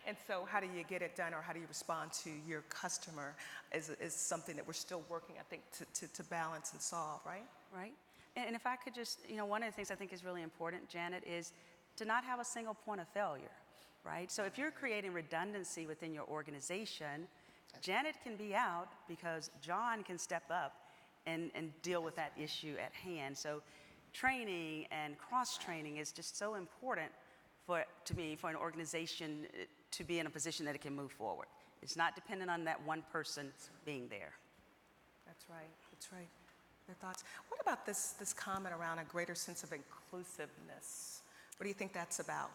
And so how do you get it done, or how do you respond to your customer is something that we're still working, I think, to balance and solve, right? Right. And if I could just, one of the things I think is really important, Janet, is to not have a single point of failure, right? So if you're creating redundancy within your organization, Janet can be out because John can step up and deal with that issue at hand. So training and cross-training is just so important for an organization to be in a position that it can move forward. It's not dependent on that one person being there. That's right. Your thoughts? What about this comment around a greater sense of inclusiveness? What do you think that's about?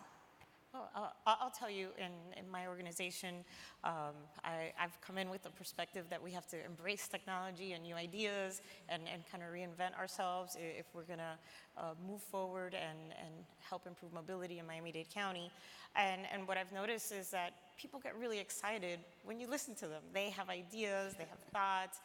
Well, I'll tell you, in my organization, I've come in with the perspective that we have to embrace technology and new ideas and kind of reinvent ourselves if we're going to move forward and help improve mobility in Miami-Dade County. And what I've noticed is that people get really excited when you listen to them. They have ideas, they have thoughts,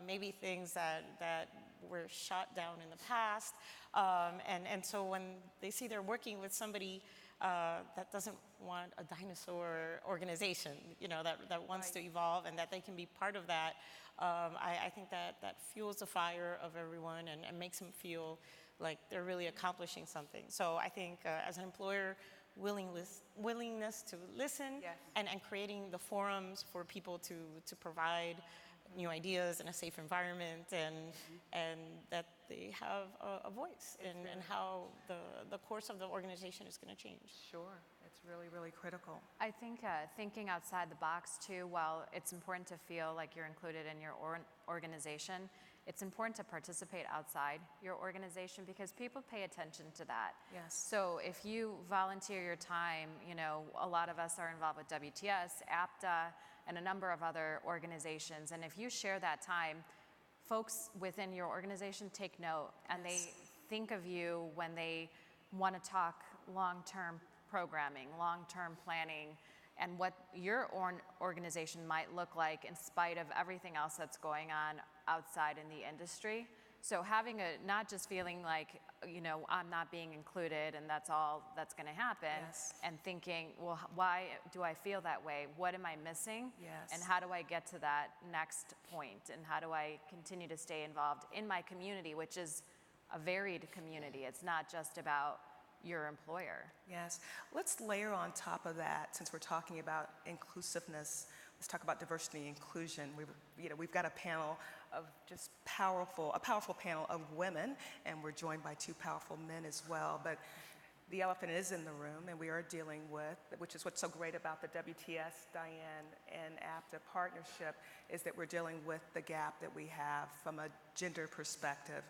maybe things that were shot down in the past. And so when they see they're working with somebody that doesn't want a dinosaur organization, that wants to evolve and that they can be part of that, I think that fuels the fire of everyone and makes them feel like they're really accomplishing something. So I think as an employer, willingness to listen and creating the forums for people to provide new ideas in a safe environment and that they have a voice in how the course of the organization is going to change. Sure, it's really, really critical. I think thinking outside the box too, while it's important to feel like you're included in your organization, it's important to participate outside your organization because people pay attention to that. Yes. So if you volunteer your time, a lot of us are involved with WTS, APTA, and a number of other organizations. And if you share that time, folks within your organization take note and they think of you when they want to talk long-term programming, long-term planning, and what your organization might look like in spite of everything else that's going on outside in the industry. So having not just feeling like, I'm not being included and that's all that's going to happen, and thinking, well, why do I feel that way? What am I missing? And how do I get to that next point? And how do I continue to stay involved in my community, which is a varied community. It's not just about your employer. Yes. Let's layer on top of that, since we're talking about inclusiveness, let's talk about diversity and inclusion. We've got a panel of just a powerful panel of women, and we're joined by two powerful men as well. But the elephant is in the room, and we are dealing with, which is what's so great about the WTS, Diane, and APTA partnership, is that we're dealing with the gap that we have from a gender perspective.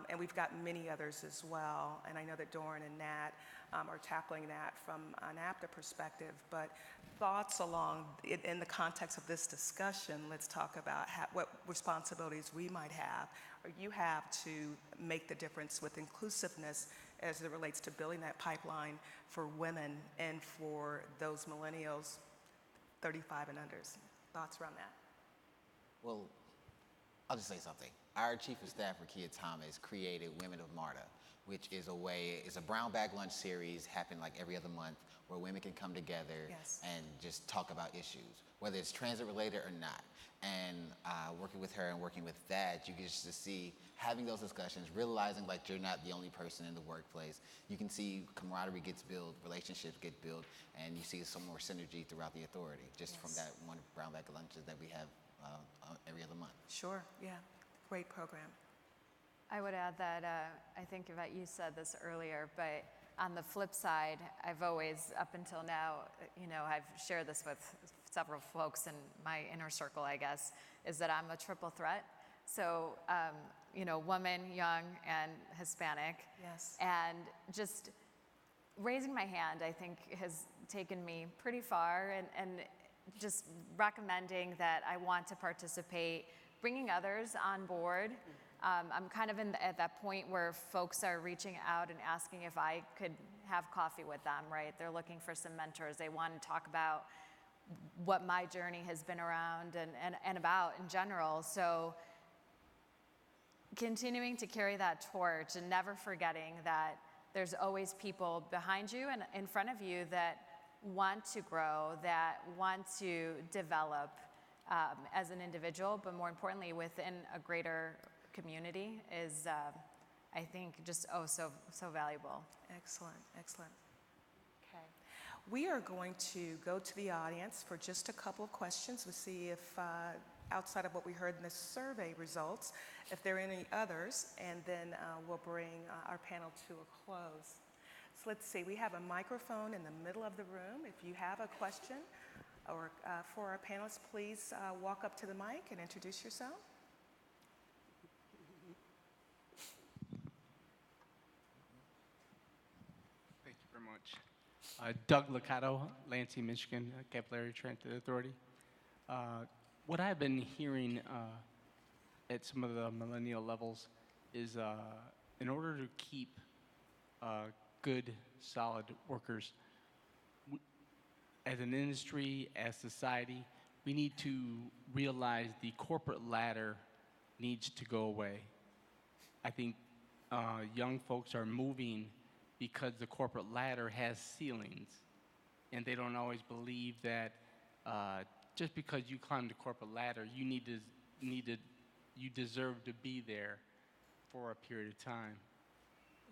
And we've got many others as well. And I know that Doran and Nat are tackling that from an APTA perspective. But thoughts along, in the context of this discussion, let's talk about what responsibilities we might have, or you have, to make the difference with inclusiveness as it relates to building that pipeline for women and for those millennials 35 and unders. Thoughts around that? Well, I'll just say something. Our Chief of Staff, Rakia Thomas, created Women of MARTA, which is it's a brown bag lunch series, happen like every other month, where women can come together and just talk about issues, whether it's transit related or not. And working with her and working with that, you get to see having those discussions, realizing like you're not the only person in the workplace. You can see camaraderie gets built, relationships get built, and you see some more synergy throughout the authority, just from that one brown bag of lunches that we have every other month. Sure, yeah, great program. I would add that I think Yvette, you said this earlier, but on the flip side, I've always, up until now, I've shared this with several folks in my inner circle, I guess, is that I'm a triple threat. So, woman, young, and Hispanic. Yes. And just raising my hand, I think, has taken me pretty far, and just recommending that I want to participate, bringing others on board. I'm kind of at that point where folks are reaching out and asking if I could have coffee with them, right? They're looking for some mentors. They want to talk about what my journey has been around and about in general. So continuing to carry that torch and never forgetting that there's always people behind you and in front of you that want to grow, that want to develop as an individual, but more importantly within a greater community is, I think, just so valuable. Excellent, excellent. Okay. We are going to go to the audience for just a couple of questions. We'll see if, outside of what we heard in the survey results, if there are any others, and then we'll bring our panel to a close. So let's see, we have a microphone in the middle of the room. If you have a question or for our panelists, please walk up to the mic and introduce yourself. Thank you very much. Doug Licato, Lansing, Michigan, Capillary Transit Authority. What I've been hearing at some of the millennial levels is in order to keep good, solid workers, as an industry, as society, we need to realize the corporate ladder needs to go away. I think young folks are moving because the corporate ladder has ceilings, and they don't always believe that just because you climb the corporate ladder, you deserve to be there for a period of time.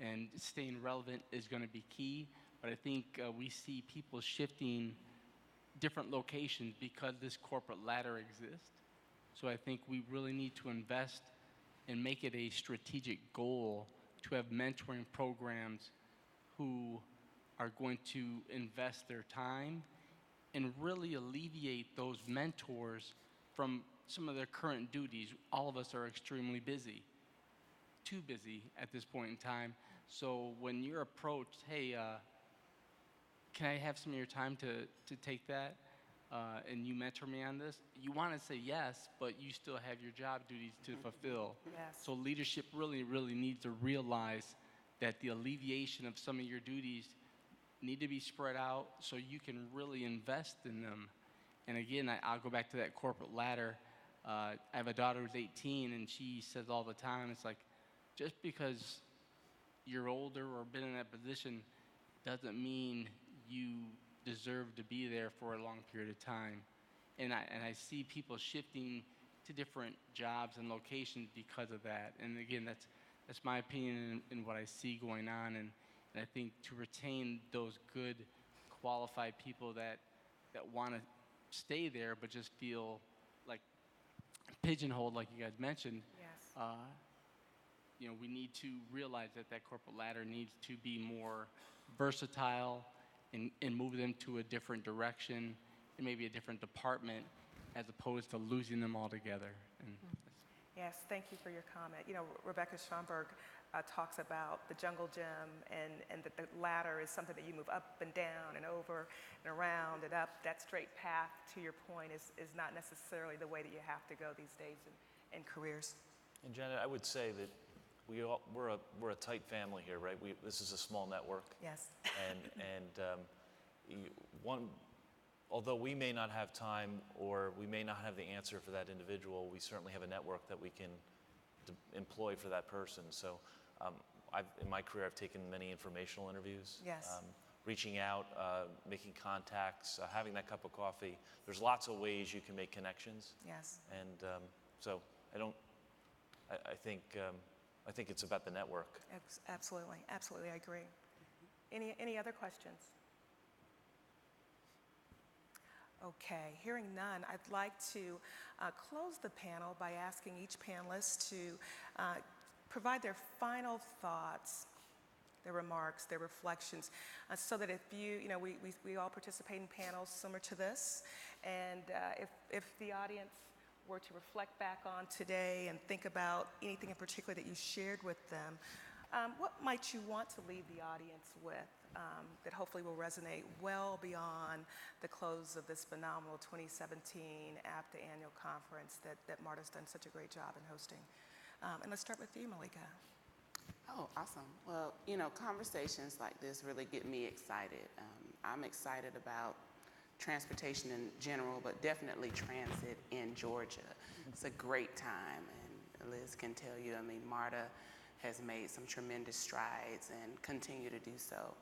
And staying relevant is going to be key, but I think we see people shifting different locations because this corporate ladder exists. So I think we really need to invest and make it a strategic goal to have mentoring programs who are going to invest their time and really alleviate those mentors from some of their current duties. All of us are extremely busy, too busy at this point in time. So when you're approached, hey, can I have some of your time to take that? And you mentor me on this, you want to say yes, but you still have your job duties to fulfill. Yes. So leadership really, really needs to realize that the alleviation of some of your duties need to be spread out so you can really invest in them. And again, I'll go back to that corporate ladder. I have a daughter who's 18, and she says all the time, it's like, just because you're older or been in that position doesn't mean you deserve to be there for a long period of time. And I see people shifting to different jobs and locations because of that. And again, that's my opinion in what I see going on. And I think to retain those good, qualified people that want to stay there but just feel like pigeonholed, like you guys mentioned, Yes. We need to realize that corporate ladder needs to be more versatile and move them to a different direction and maybe a different department as opposed to losing them altogether. And Yes, thank you for your comment. Rebecca Schomburg talks about the jungle gym and that the ladder is something that you move up and down and over and around and up. That straight path, to your point, is not necessarily the way that you have to go these days in careers. And Janet, I would say that we're a tight family here, right? This is a small network. Yes. Although we may not have time or we may not have the answer for that individual, we certainly have a network that we can employ for that person. So in my career, I've taken many informational interviews. Yes. Reaching out, making contacts, having that cup of coffee. There's lots of ways you can make connections. Yes. And so I think it's about the network. Absolutely, I agree. Any other questions? Okay, hearing none, I'd like to close the panel by asking each panelist to provide their final thoughts, their remarks, their reflections, so that if we all participate in panels similar to this, and if the audience were to reflect back on today and think about anything in particular that you shared with them, what might you want to leave the audience with that hopefully will resonate well beyond the close of this phenomenal 2017 APTA annual conference that Marta's done such a great job in hosting? And let's start with you, Malika. Oh, awesome. Well, conversations like this really get me excited. I'm excited about transportation in general, but definitely transit in Georgia. It's a great time, and Liz can tell you, Marta has made some tremendous strides and continue to do so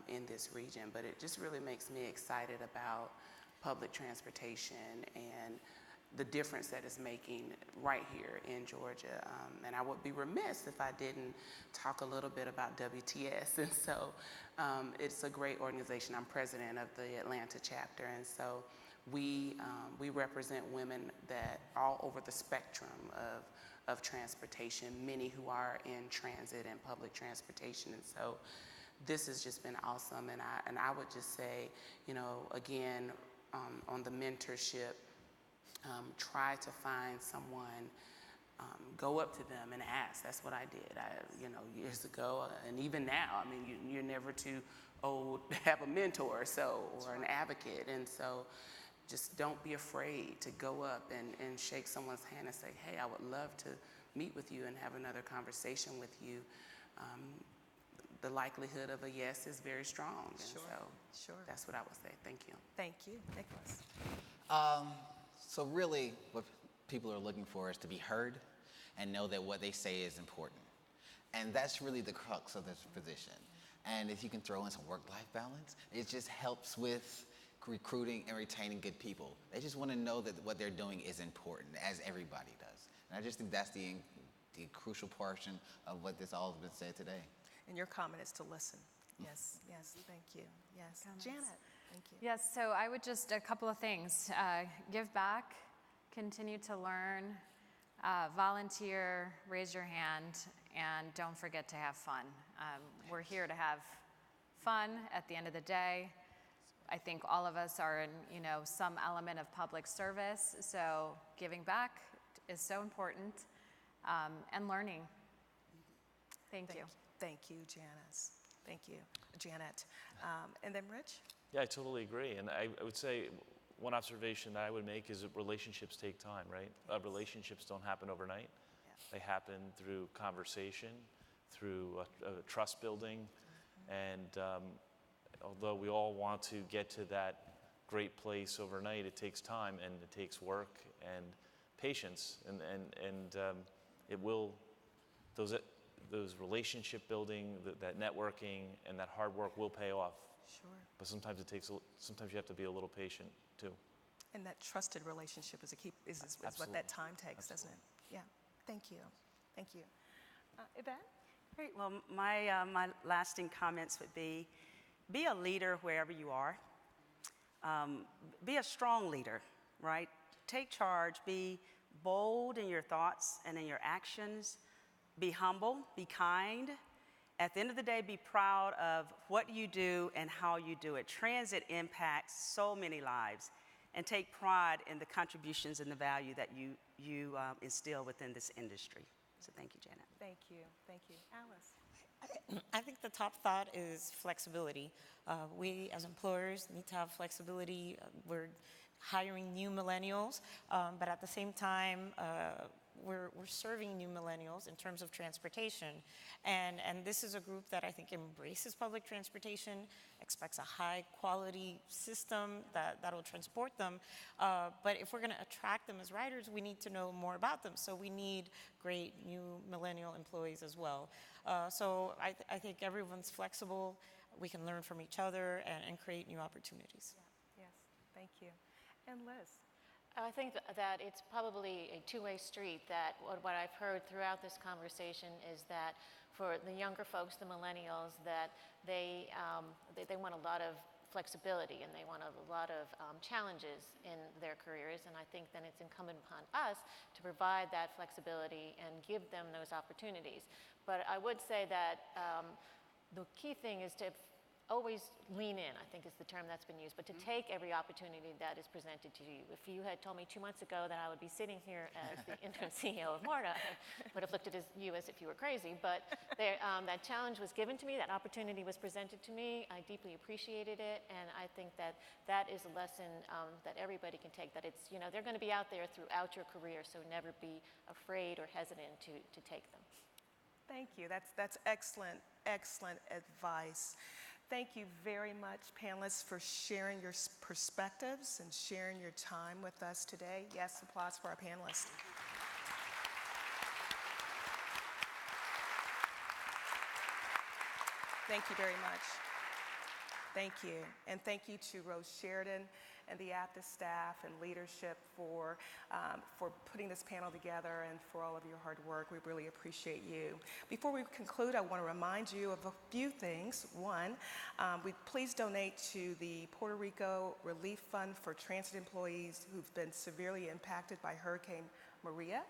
in this region. But it just really makes me excited about public transportation and the difference that it's making right here in Georgia. And I would be remiss if I didn't talk a little bit about WTS. And so it's a great organization. I'm president of the Atlanta chapter. And so we represent women that all over the spectrum of transportation, many who are in transit and public transportation. And so this has just been awesome. And I would just say, again, on the mentorship, try to find someone, go up to them and ask. That's what I did, years ago, and even now. You're never too have a mentor or so, or an advocate. And so just don't be afraid to go up and shake someone's hand and say, hey, I would love to meet with you and have another conversation with you. The likelihood of a yes is very strong. And so that's what I would say. Thank you. Thank you. Nicholas. So really, what people are looking for is to be heard and know that what they say is important. And that's really the crux of this position. And if you can throw in some work-life balance, it just helps with recruiting and retaining good people. They just want to know that what they're doing is important, as everybody does. And I just think that's the crucial portion of what this all has been said today. And your comment is to listen. Yes, yes, thank you. Yes, Janet, thank you. Yes, so I would just, a couple of things. Give back, continue to learn, volunteer, raise your hand, and don't forget to have fun. We're here to have fun at the end of the day. I think all of us are in, some element of public service, so giving back is so important, and learning. Thank you. Thank you, Janice. Thank you, Janet. And then Rich? Yeah, I totally agree. And I would say one observation that I would make is that relationships take time, right? Relationships don't happen overnight. They happen through conversation, through trust building. And although we all want to get to that great place overnight, it takes time and it takes work and patience. And it will, those relationship building, that networking, and that hard work will pay off. Sure. But sometimes sometimes you have to be a little patient too. And that trusted relationship is what that time takes, doesn't it? Yeah. Thank you. Thank you. Yvette? Great. Well, my lasting comments would be a leader wherever you are. Be a strong leader, right? Take charge. Be bold in your thoughts and in your actions. Be humble, be kind. At the end of the day, be proud of what you do and how you do it. Transit impacts so many lives, and take pride in the contributions and the value that you instill within this industry. So thank you, Janet. Thank you. Thank you. Alice? I think the top thought is flexibility. We as employers need to have flexibility. We're hiring new millennials, but at the same time, we're serving new millennials in terms of transportation. And this is a group that I think embraces public transportation, expects a high quality system that'll transport them. But if we're gonna attract them as riders, we need to know more about them. So we need great new millennial employees as well. So I think everyone's flexible. We can learn from each other and create new opportunities. Yeah. Yes, thank you. And Liz? I think that it's probably a two-way street. That what I've heard throughout this conversation is that for the younger folks, the millennials, that they want a lot of flexibility and they want a lot of challenges in their careers. And I think then it's incumbent upon us to provide that flexibility and give them those opportunities. But I would say that the key thing is to always lean in, I think is the term that's been used, but to take every opportunity that is presented to you. If you had told me 2 months ago that I would be sitting here as the interim CEO of MARTA, I would have looked at you as if you were crazy. But that challenge was given to me, that opportunity was presented to me. I deeply appreciated it, and I think that is a lesson that everybody can take, that it's, they're going to be out there throughout your career, so never be afraid or hesitant to take them. Thank you. That's excellent, excellent advice. Thank you very much, panelists, for sharing your perspectives and sharing your time with us today. Yes, applause for our panelists. Thank you very much. Thank you. And thank you to Rose Sheridan and the APTA staff and leadership for putting this panel together and for all of your hard work. We really appreciate you. Before we conclude, I want to remind you of a few things. One, please donate to the Puerto Rico Relief Fund for transit employees who've been severely impacted by Hurricane Maria.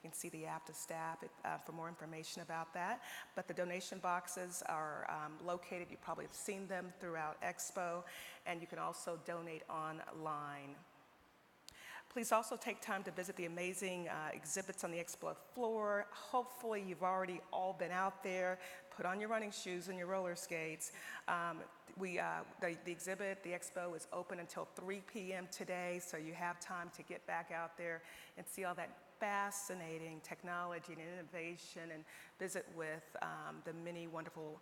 You can see the APTA staff for more information about that. But the donation boxes are located, you probably have seen them throughout Expo, and you can also donate online. Please also take time to visit the amazing exhibits on the Expo floor. Hopefully you've already all been out there put on your running shoes and your roller skates. The exhibit, the expo is open until 3 p.m. today, so you have time to get back out there and see all that fascinating technology and innovation and visit with the many wonderful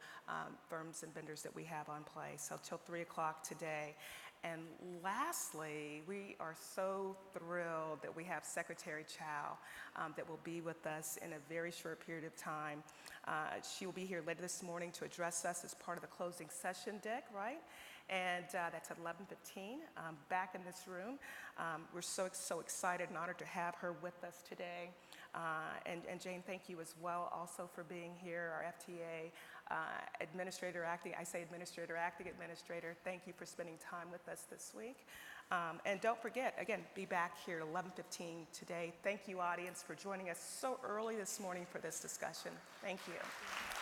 firms and vendors that we have on play. So till 3 o'clock today. And lastly, we are so thrilled that we have Secretary Chow that will be with us in a very short period of time. She will be here later this morning to address us as part of the closing session deck, right? And that's at 11:15 back in this room. We're so excited and honored to have her with us today. And Jane, thank you as well also for being here, our FTA administrator, acting administrator. Thank you for spending time with us this week. And don't forget, again, be back here at 11:15 today. Thank you, audience, for joining us so early this morning for this discussion. Thank you.